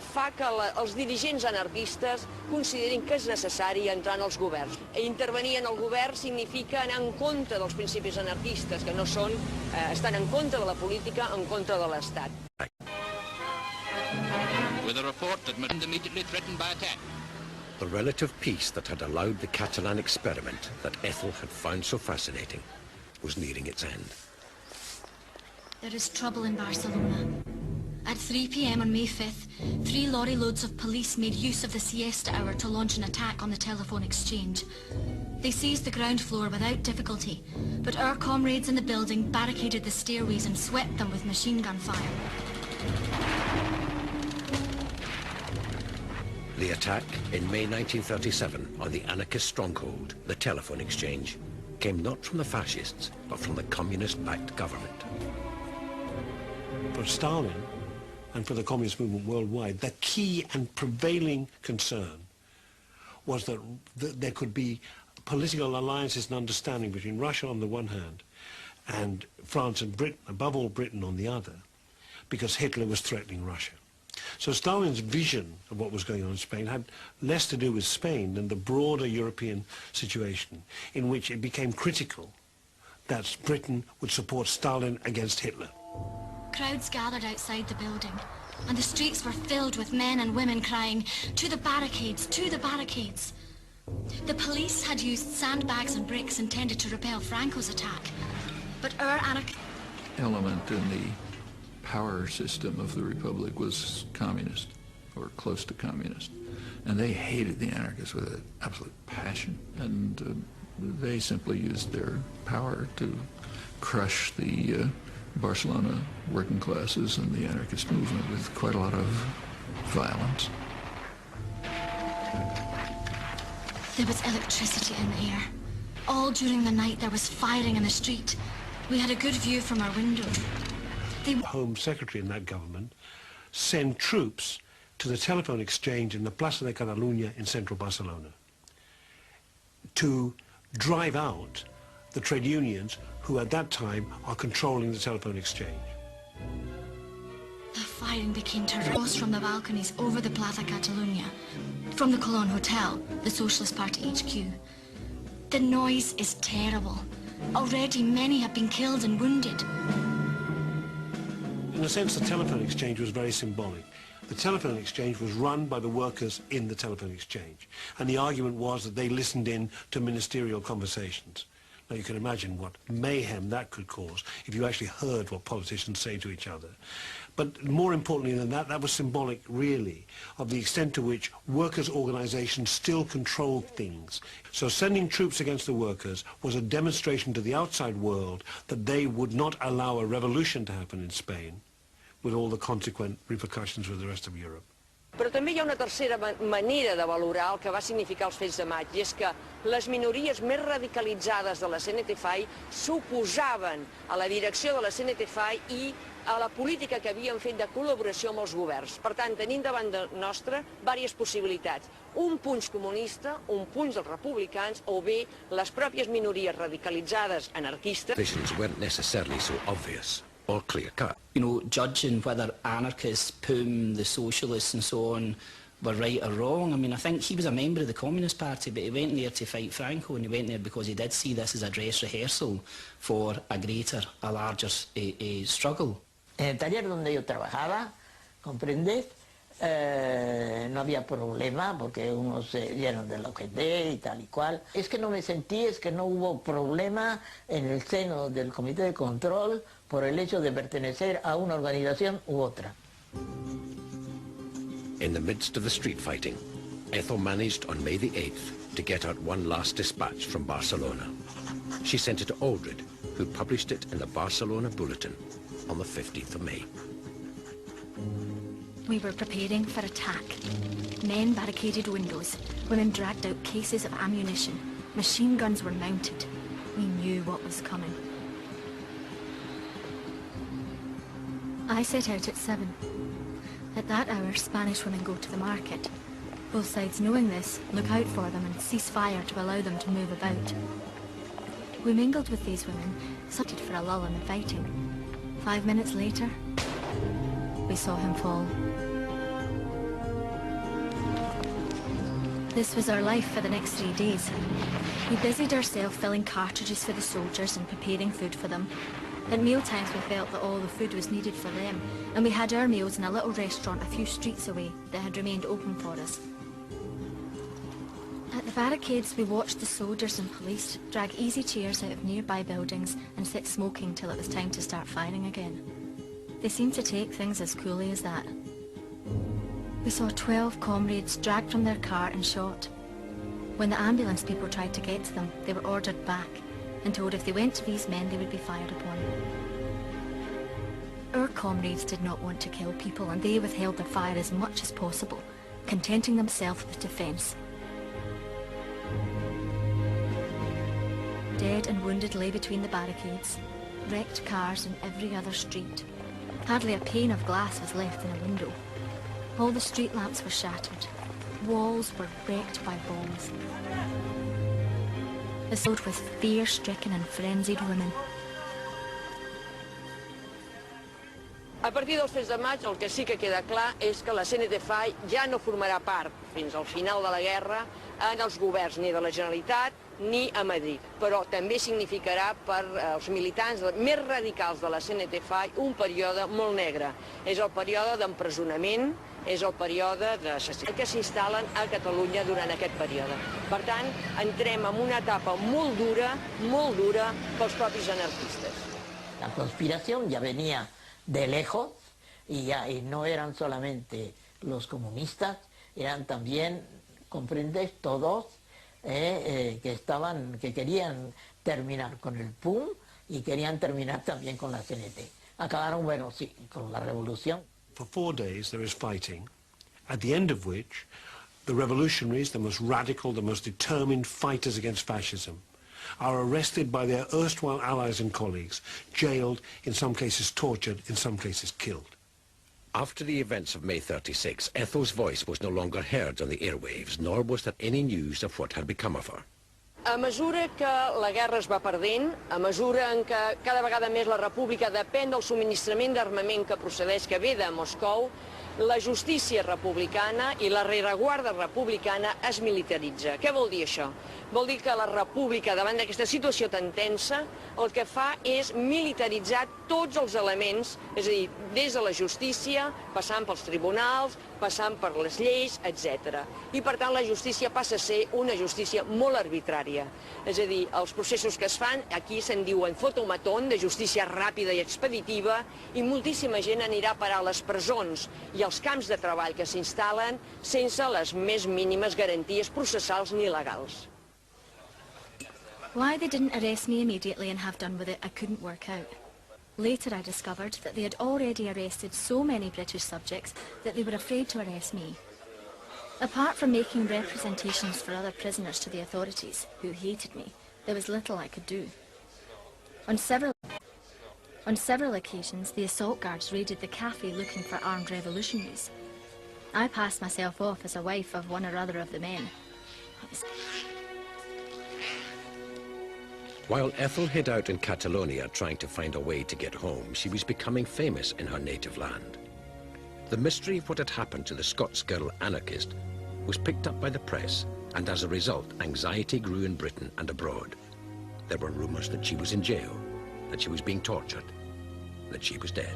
fa que els dirigents anarquistes considerin que és necessari entrar en els governs. Intervenir en el govern significa anar en contra dels principis anarquistes, que no són, estan en contra de la política, en contra de l'Estat. With a report that Madrid immediately threatened by attack. The relative peace that had allowed the Catalan experiment that Ethel had found so fascinating was nearing its end. There is trouble in Barcelona. At 3 p.m. on May 5th, 3 lorry loads of police made use of the siesta hour to launch an attack on the telephone exchange. They seized the ground floor without difficulty, but our comrades in the building barricaded the stairways and swept them with machine gun fire. The attack in May 1937 on the anarchist stronghold, the telephone exchange, came not from the fascists, but from the communist-backed government. For Stalin, and for the communist movement worldwide, the key and prevailing concern was that there could be political alliances and understanding between Russia on the one hand and France and Britain, above all Britain, on the other, because Hitler was threatening Russia. So Stalin's vision of what was going on in Spain had less to do with Spain than the broader European situation, in which it became critical that Britain would support Stalin against Hitler. Crowds gathered outside the building, and the streets were filled with men and women crying, "To the barricades! To the barricades!" The police had used sandbags and bricks intended to repel Franco's attack, but our anarchist element in the power system of the Republic was communist or close to communist. And they hated the anarchists with an absolute passion. And they simply used their power to crush the Barcelona working classes and the anarchist movement with quite a lot of violence. There was electricity in the air. All during the night there was firing in the street. We had a good view from our window. The Home Secretary in that government sent troops to the telephone exchange in the Plaza de Catalunya in central Barcelona to drive out the trade unions who at that time are controlling the telephone exchange. The firing became terrible from the balconies over the Plaza Catalunya, from the Colón Hotel, the Socialist Party HQ. The noise is terrible. Already many have been killed and wounded. In a sense, the telephone exchange was very symbolic. The telephone exchange was run by the workers in the telephone exchange, and the argument was that they listened in to ministerial conversations. Now you can imagine what mayhem that could cause if you actually heard what politicians say to each other. But more importantly than that, that was symbolic, really, of the extent to which workers' organizations still controlled things. So sending troops against the workers was a demonstration to the outside world that they would not allow a revolution to happen in Spain, with all the consequent repercussions with the rest of Europe. Però també hi ha una tercera manera de valorar el que va significar els fets de maig, i és que les minories més radicalitzades de la CNT-FAI s'oposaven a la direcció de la CNT-FAI i a la política que havien fet de col·laboració amb els governs. Per tant, tenim davant de nostra diverses possibilitats. Un punx comunista, un punx dels republicans, o bé les pròpies minories radicalitzades anarquistes. Visions weren't necessarily so obvious or clear-cut. You know, judging whether anarchists, POUM, the socialists and so on were right or wrong. I mean, I think he was a member of the Communist Party, but he went there to fight Franco, and he went there because he did see this as a dress rehearsal for a greater, a larger struggle. En el taller donde yo trabajaba, ¿comprendes? No había problema porque unos se dieron del OGT y tal y cual. Es que no me sentí, es que no hubo problema en el seno del Comité de Control por el hecho de pertenecer a una organización u otra. In the midst of the street fighting, Ethel managed on May the 8th to get out one last dispatch from Barcelona. She sent it to Aldred, who published it in the Barcelona Bulletin on the 15th of May. We were preparing for attack. Men barricaded windows. Women dragged out cases of ammunition. Machine guns were mounted. We knew what was coming. I set out at 7. At that hour, Spanish women go to the market. Both sides, knowing this, look out for them and cease fire to allow them to move about. We mingled with these women, substituted for a lull in the fighting. 5 minutes later, we saw him fall. This was our life for the next 3 days. We busied ourselves filling cartridges for the soldiers and preparing food for them. At mealtimes we felt that all the food was needed for them, and we had our meals in a little restaurant a few streets away that had remained open for us. At the barricades we watched the soldiers and police drag easy chairs out of nearby buildings and sit smoking till it was time to start firing again. They seemed to take things as coolly as that. We saw 12 comrades dragged from their car and shot. When the ambulance people tried to get to them, they were ordered back and told if they went to these men, they would be fired upon. Our comrades did not want to kill people, and they withheld their fire as much as possible, contenting themselves with defence. Dead and wounded lay between the barricades, wrecked cars in every other street. Hardly a pane of glass was left in a window. All the street lamps were shattered. Walls were wrecked by bombs. Filled with fear-stricken and frenzied women. A partir dels fets de maig, el que sí que queda clar és que la CNT-FAI ja no formarà part, fins al final de la guerra, en els governs ni de la Generalitat ni a Madrid. Però també significarà per als militants més radicals de la CNT-FAI un període molt negre. És el període d'empresonament, és el període d'assassinat que s'instal·len a Catalunya durant aquest període. Per tant, entrem en una etapa molt dura pels propis anarquistes. La conspiración ya venía de lejos y no eran solamente los comunistas eran también, comprendes, todos que querían terminar con el PUM y querían terminar también con la CNT. Acabaron, bueno, sí, con la revolución. For 4 days there is fighting, at the end of which the revolutionaries, the most radical, the most determined fighters against fascism, are arrested by their erstwhile allies and colleagues, jailed, in some cases tortured, in some cases killed. After the events of May 36, Ethel's voice was no longer heard on the airwaves, nor was there any news of what had become of her. A mesura que la guerra es va perdent, a mesura en que cada vegada més la república depèn del subministrament d'armament que procedeix, que ve de Moscou, la justícia republicana i la rereguarda republicana es militaritza. Què vol dir això? Vol dir que la república, davant d'aquesta situació tan tensa, el que fa és militaritzar tots els elements, és a dir, des de la justícia, passant pels tribunals, passant per les lleis, etc. I per tant la justícia passa a ser una justícia molt arbitrària. És a dir, els processos que es fan, aquí se'n diuen fotomatón, de justícia ràpida i expeditiva, i moltíssima gent anirà a parar a les presons i als camps de treball que s'instal·len sense les més mínimes garanties processals ni legals. Why they didn't arrest me immediately and have done with it, I couldn't work out. Later I discovered that they had already arrested so many British subjects that they were afraid to arrest me. Apart from making representations for other prisoners to the authorities, who hated me, there was little I could do. On several occasions, the assault guards raided the cafe looking for armed revolutionaries. I passed myself off as a wife of one or other of the men. While Ethel hid out in Catalonia trying to find a way to get home, she was becoming famous in her native land. The mystery of what had happened to the Scots girl Anarchist was picked up by the press, and as a result, anxiety grew in Britain and abroad. There were rumours that she was in jail, that she was being tortured, that she was dead.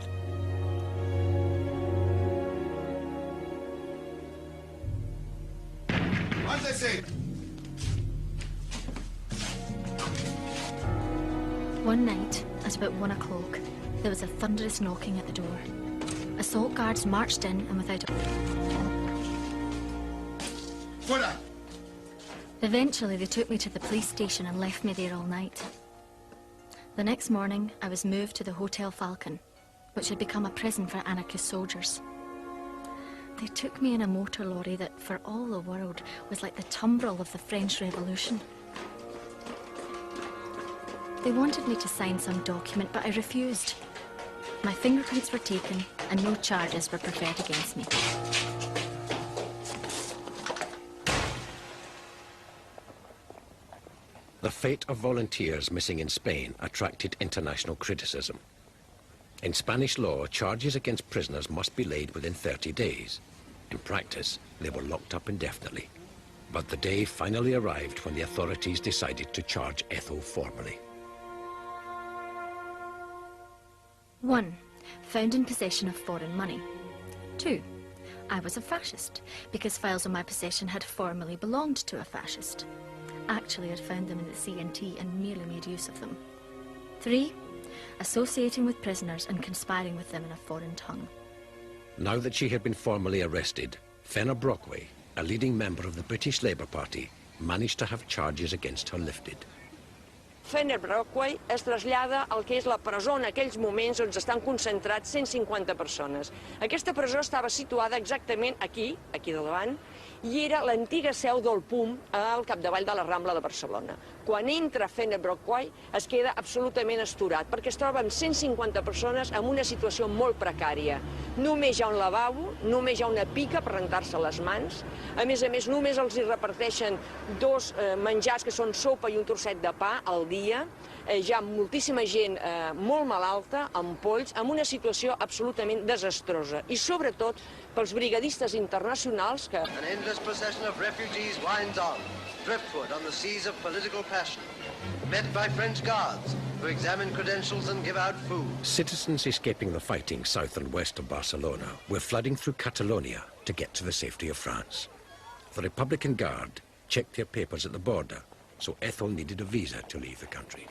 As I say. One night, at about 1 o'clock, there was a thunderous knocking at the door. Assault guards marched in and without a... Fuera! Eventually, they took me to the police station and left me there all night. The next morning, I was moved to the Hotel Falcon, which had become a prison for anarchist soldiers. They took me in a motor lorry that, for all the world, was like the tumbril of the French Revolution. They wanted me to sign some document, but I refused. My fingerprints were taken, and no charges were preferred against me. The fate of volunteers missing in Spain attracted international criticism. In Spanish law, charges against prisoners must be laid within 30 days. In practice, they were locked up indefinitely. But the day finally arrived when the authorities decided to charge Ethel formally. 1. Found in possession of foreign money. 2. I was a fascist, because files in my possession had formerly belonged to a fascist. Actually, I'd found them in the CNT and merely made use of them. 3. Associating with prisoners and conspiring with them in a foreign tongue. Now that she had been formally arrested, Fenner Brockway, a leading member of the British Labour Party, managed to have charges against her lifted. Fenner Brockway es trasllada al que és la presó en aquells moments on estan concentrats 150 persones. Aquesta presó estava situada exactament aquí, aquí de davant, i era l'antiga seu del PUM al capdavall de la Rambla de Barcelona. Quan entra Fenner Brockway es queda absolutament astorat, perquè es troba amb 150 persones en una situació molt precària. Només hi ha un lavabo, només hi ha una pica per rentar-se les mans. A més, només els hi reparteixen dos menjars que són sopa i un trosset de pa al dia. Hi ha moltíssima gent molt malalta, amb polls, en una situació absolutament desastrosa. I sobretot pels brigadistes internacionals que... An endless procession of refugees winds on, driftwood on the seas of political passion, met by French guards who examine credentials and give out food. Citizens escaping the fighting south and west of Barcelona were flooding through Catalonia to get to the safety of France. The Republican Guard checked their papers at the border, so Ethel needed a visa to leave the country.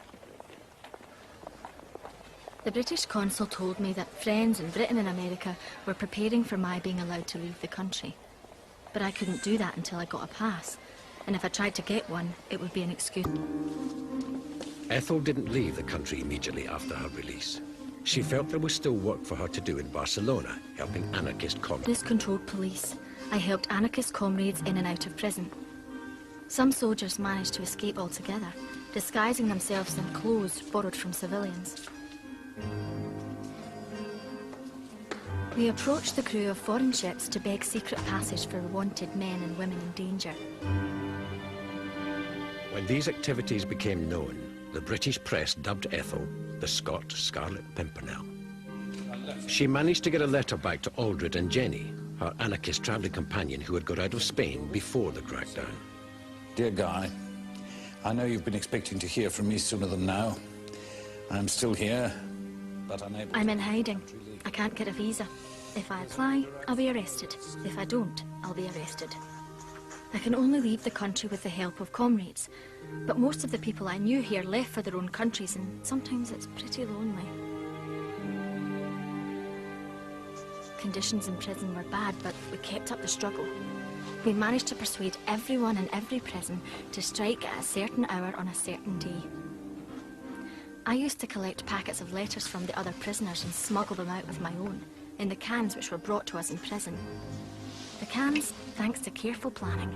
The British consul told me that friends in Britain and America were preparing for my being allowed to leave the country. But I couldn't do that until I got a pass, and if I tried to get one, it would be an excuse. Ethel didn't leave the country immediately after her release. She felt there was still work for her to do in Barcelona, helping anarchist comrades. Discontrolled police. I helped anarchist comrades in and out of prison. Some soldiers managed to escape altogether, disguising themselves in clothes borrowed from civilians. We approached the crew of foreign ships to beg secret passage for wanted men and women in danger. When these activities became known, the British press dubbed Ethel the Scot Scarlet Pimpernel. She managed to get a letter back to Aldred and Jenny, her anarchist travelling companion who had got out of Spain before the crackdown. Dear Guy, I know you've been expecting to hear from me sooner than now. I'm still here, but unable. I'm in hiding. I can't get a visa. If I apply, I'll be arrested. If I don't, I'll be arrested. I can only leave the country with the help of comrades, but most of the people I knew here left for their own countries, and sometimes it's pretty lonely. Conditions in prison were bad, but we kept up the struggle. We managed to persuade everyone in every prison to strike at a certain hour on a certain day. I used to collect packets of letters from the other prisoners and smuggle them out with my own, in the cans which were brought to us in prison. The cans, thanks to careful planning,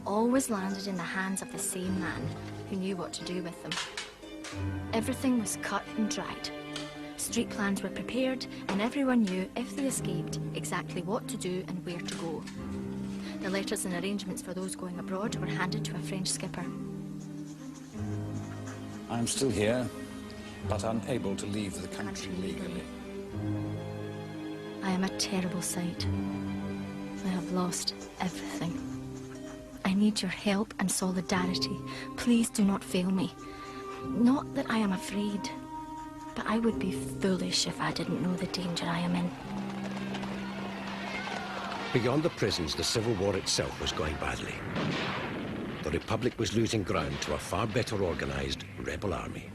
always landed in the hands of the same man who knew what to do with them. Everything was cut and dried. Street plans were prepared, and everyone knew, if they escaped, exactly what to do and where to go. The letters and arrangements for those going abroad were handed to a French skipper. I'm still here, but unable to leave the country legally. I am a terrible sight. I have lost everything. I need your help and solidarity. Please do not fail me. Not that I am afraid, but I would be foolish if I didn't know the danger I am in. Beyond the prisons, the Civil War itself was going badly. The Republic was losing ground to a far better organised rebel army.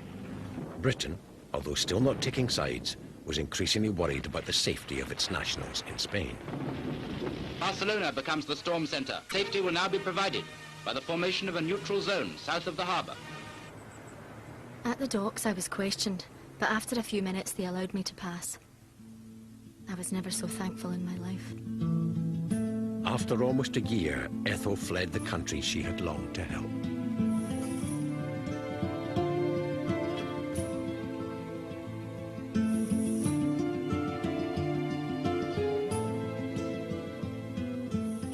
Britain, although still not taking sides, was increasingly worried about the safety of its nationals in Spain. Barcelona becomes the storm centre. Safety will now be provided by the formation of a neutral zone south of the harbour. At the docks, I was questioned, but after a few minutes, they allowed me to pass. I was never so thankful in my life. After almost a year, Ethel fled the country she had longed to help.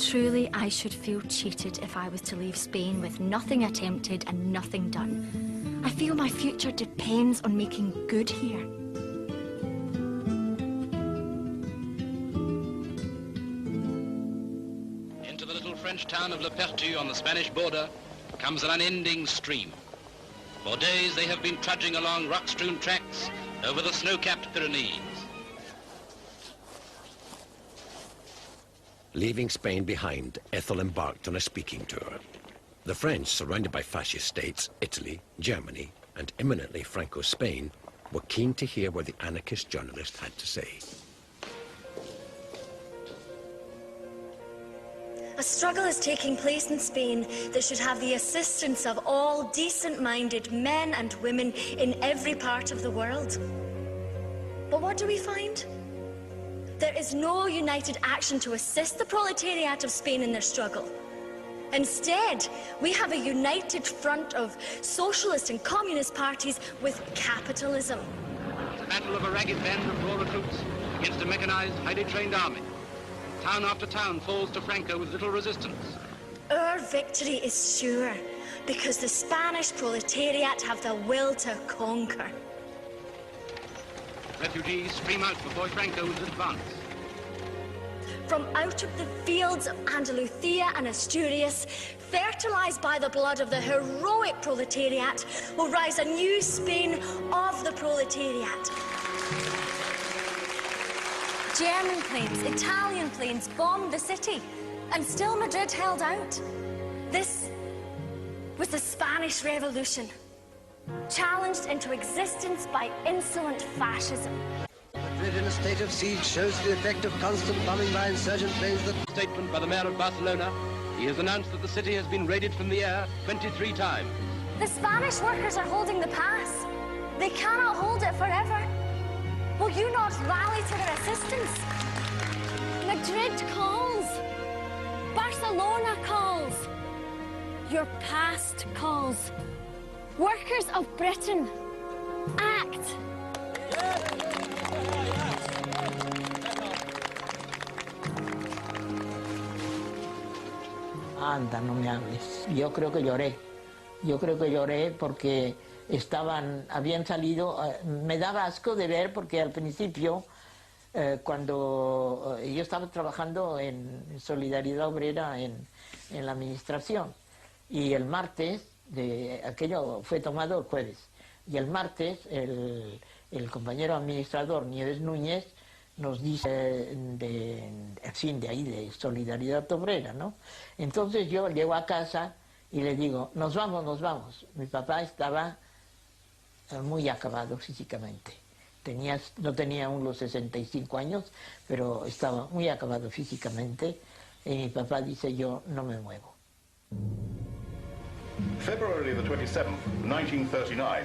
Truly, I should feel cheated if I was to leave Spain with nothing attempted and nothing done. I feel my future depends on making good here. Into the little French town of Le Pertu on the Spanish border comes an unending stream. For days they have been trudging along rock-strewn tracks over the snow-capped Pyrenees. Leaving Spain behind, Ethel embarked on a speaking tour. The French, surrounded by fascist states, Italy, Germany, and imminently Franco-Spain, were keen to hear what the anarchist journalist had to say. A struggle is taking place in Spain that should have the assistance of all decent-minded men and women in every part of the world. But what do we find? There is no united action to assist the proletariat of Spain in their struggle. Instead, we have a united front of socialist and communist parties with capitalism. It's a battle of a ragged band of raw recruits against a mechanized, highly trained army. Town after town falls to Franco with little resistance. Our victory is sure, because the Spanish proletariat have the will to conquer. Refugees stream out before Franco's advance. From out of the fields of Andalusia and Asturias, fertilized by the blood of the heroic proletariat, will rise a new Spain of the proletariat. German planes, Italian planes bombed the city, and still Madrid held out. This was the Spanish Revolution. challenged into existence by insolent fascism. Madrid in a state of siege shows the effect of constant bombing by insurgent planes. Statement by the mayor of Barcelona. He has announced that the city has been raided from the air 23 times. The Spanish workers are holding the pass. They cannot hold it forever. Will you not rally to their assistance? Madrid calls. Barcelona calls. Your past calls. Workers of Britain, act. Anda, no me hables. Yo creo que lloré. Yo creo que lloré porque habían salido, me daba asco de ver porque al principio, cuando yo estaba trabajando en Solidaridad Obrera en la administración, y el martes, aquello fue tomado el jueves, y el martes el compañero administrador Nieves Núñez nos dice de ahí, de Solidaridad Obrera, ¿no? Entonces yo llego a casa y le digo, nos vamos, nos vamos. Mi papá estaba muy acabado físicamente. No tenía aún los 65 años, pero estaba muy acabado físicamente. Y mi papá dice, yo no me muevo. February the 27th, 1939.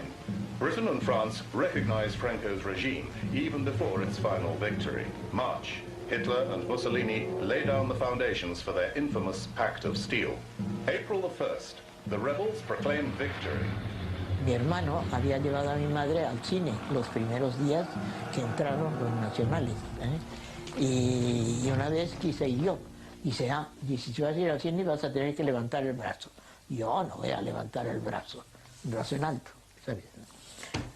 Britain and France recognized Franco's regime even before its final victory. March. Hitler and Mussolini lay down the foundations for their infamous Pact of Steel. April the 1st, the rebels proclaimed victory. Mi hermano había llevado a mi madre al cine los primeros días que entraron los nacionales, y una vez quise ir yo. Dice, si vas a ir al cine vas a tener que levantar el brazo. Yo no voy a levantar el brazo en alto, ¿sabes?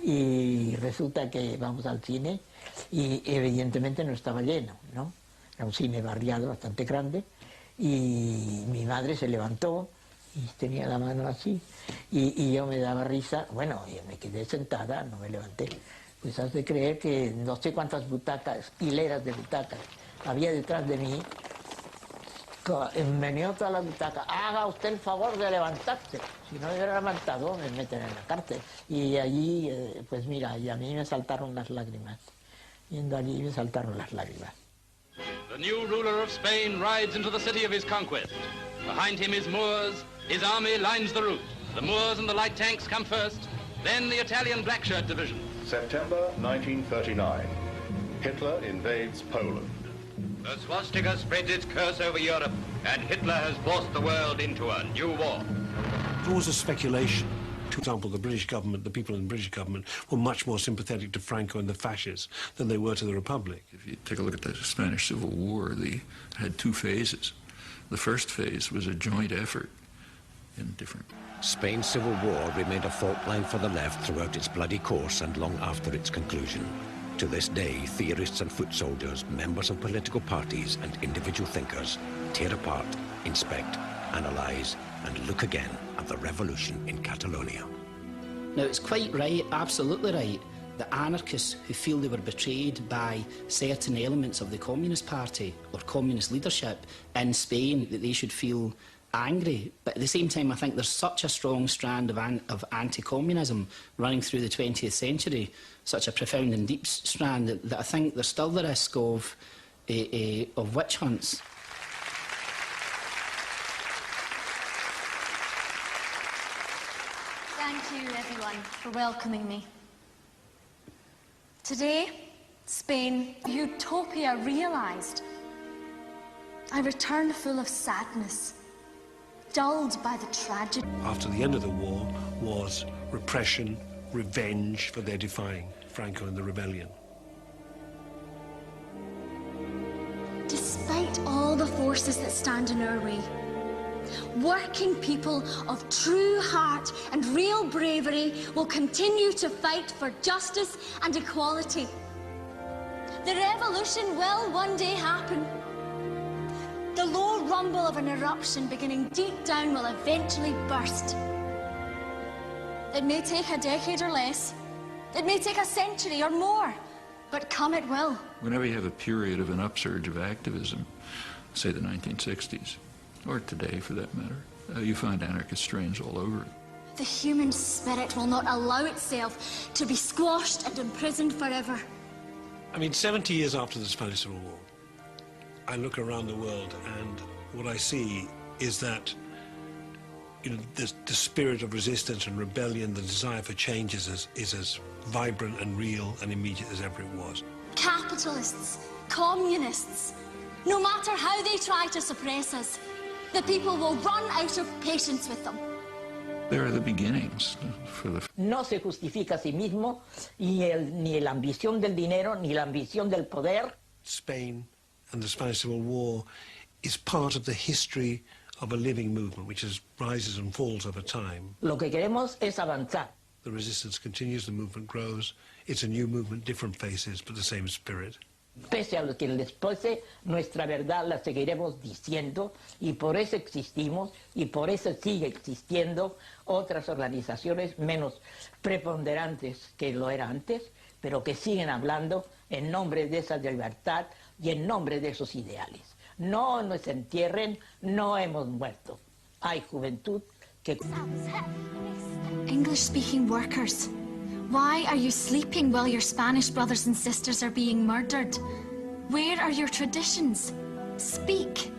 Y resulta que vamos al cine y evidentemente no estaba lleno, ¿no? Era un cine barriado bastante grande y mi madre se levantó y tenía la mano así y yo me daba risa, bueno, y me quedé sentada, no me levanté. Pues has de creer que no sé cuántas butacas, hileras de butacas había detrás de mí. Venía toda la butaca, haga usted el favor de levantarse. Si no me hubiera levantado, me meten en la cárcel. Y allí, pues mira, y a mí me saltaron las lágrimas. Yendo allí me saltaron las lágrimas. The new ruler of Spain rides into the city of his conquest. Behind him his Moors, his army lines the route. The Moors and the light tanks come first, then the Italian Black Shirt Division. September 1939. Hitler invades Poland. The swastika spreads its curse over Europe, and Hitler has forced the world into a new war. There was a speculation. For example, the British government, the people in the British government, were much more sympathetic to Franco and the fascists than they were to the Republic. If you take a look at the Spanish Civil War, it had two phases. The first phase was a joint effort in different... Spain's civil war remained a fault line for the left throughout its bloody course and long after its conclusion. To this day, theorists and foot soldiers, members of political parties and individual thinkers tear apart, inspect, analyse and look again at the revolution in Catalonia. Now it's quite right, absolutely right, that anarchists who feel they were betrayed by certain elements of the Communist Party or communist leadership in Spain, that they should feel angry. But at the same time, I think there's such a strong strand of anti-communism running through the 20th century, such a profound and deep strand, that I think there's still the risk of witch hunts. Thank you, everyone, for welcoming me. Today, Spain, utopia realised. I return full of sadness, dulled by the tragedy. After the end of the war was repression, revenge for their defying Franco and the rebellion. Despite all the forces that stand in our way, working people of true heart and real bravery will continue to fight for justice and equality. The revolution will one day happen. The low rumble of an eruption beginning deep down will eventually burst. It may take a decade or less. It may take a century or more, but come it will. Whenever you have a period of an upsurge of activism, say the 1960s, or today for that matter, you find anarchist strains all over it. The human spirit will not allow itself to be squashed and imprisoned forever. I mean, 70 years after the Spanish Civil War, I look around the world and what I see is that, you know, the spirit of resistance and rebellion, the desire for change is as vibrant and real and immediate as ever it was. Capitalists, communists, no matter how they try to suppress us, the people will run out of patience with them. There are the beginnings for the... No se justifica a sí mismo ni la ambición del dinero ni la ambición del poder. Spain and the Spanish Civil War is part of the history of a living movement which rises and falls over time. Lo que queremos es avanzar. The resistance continues, the movement grows. It's a new movement, different faces, but the same spirit. Pese a lo que les pese, nuestra verdad la seguiremos diciendo y por eso existimos y por eso sigue existiendo otras organizaciones menos preponderantes que lo era antes, pero que siguen hablando en nombre de esa libertad y en nombre de esos ideales. No nos entierren, no hemos muerto. Hay juventud que... English-speaking workers, why are you sleeping while your Spanish brothers and sisters are being murdered? Where are your traditions? Speak.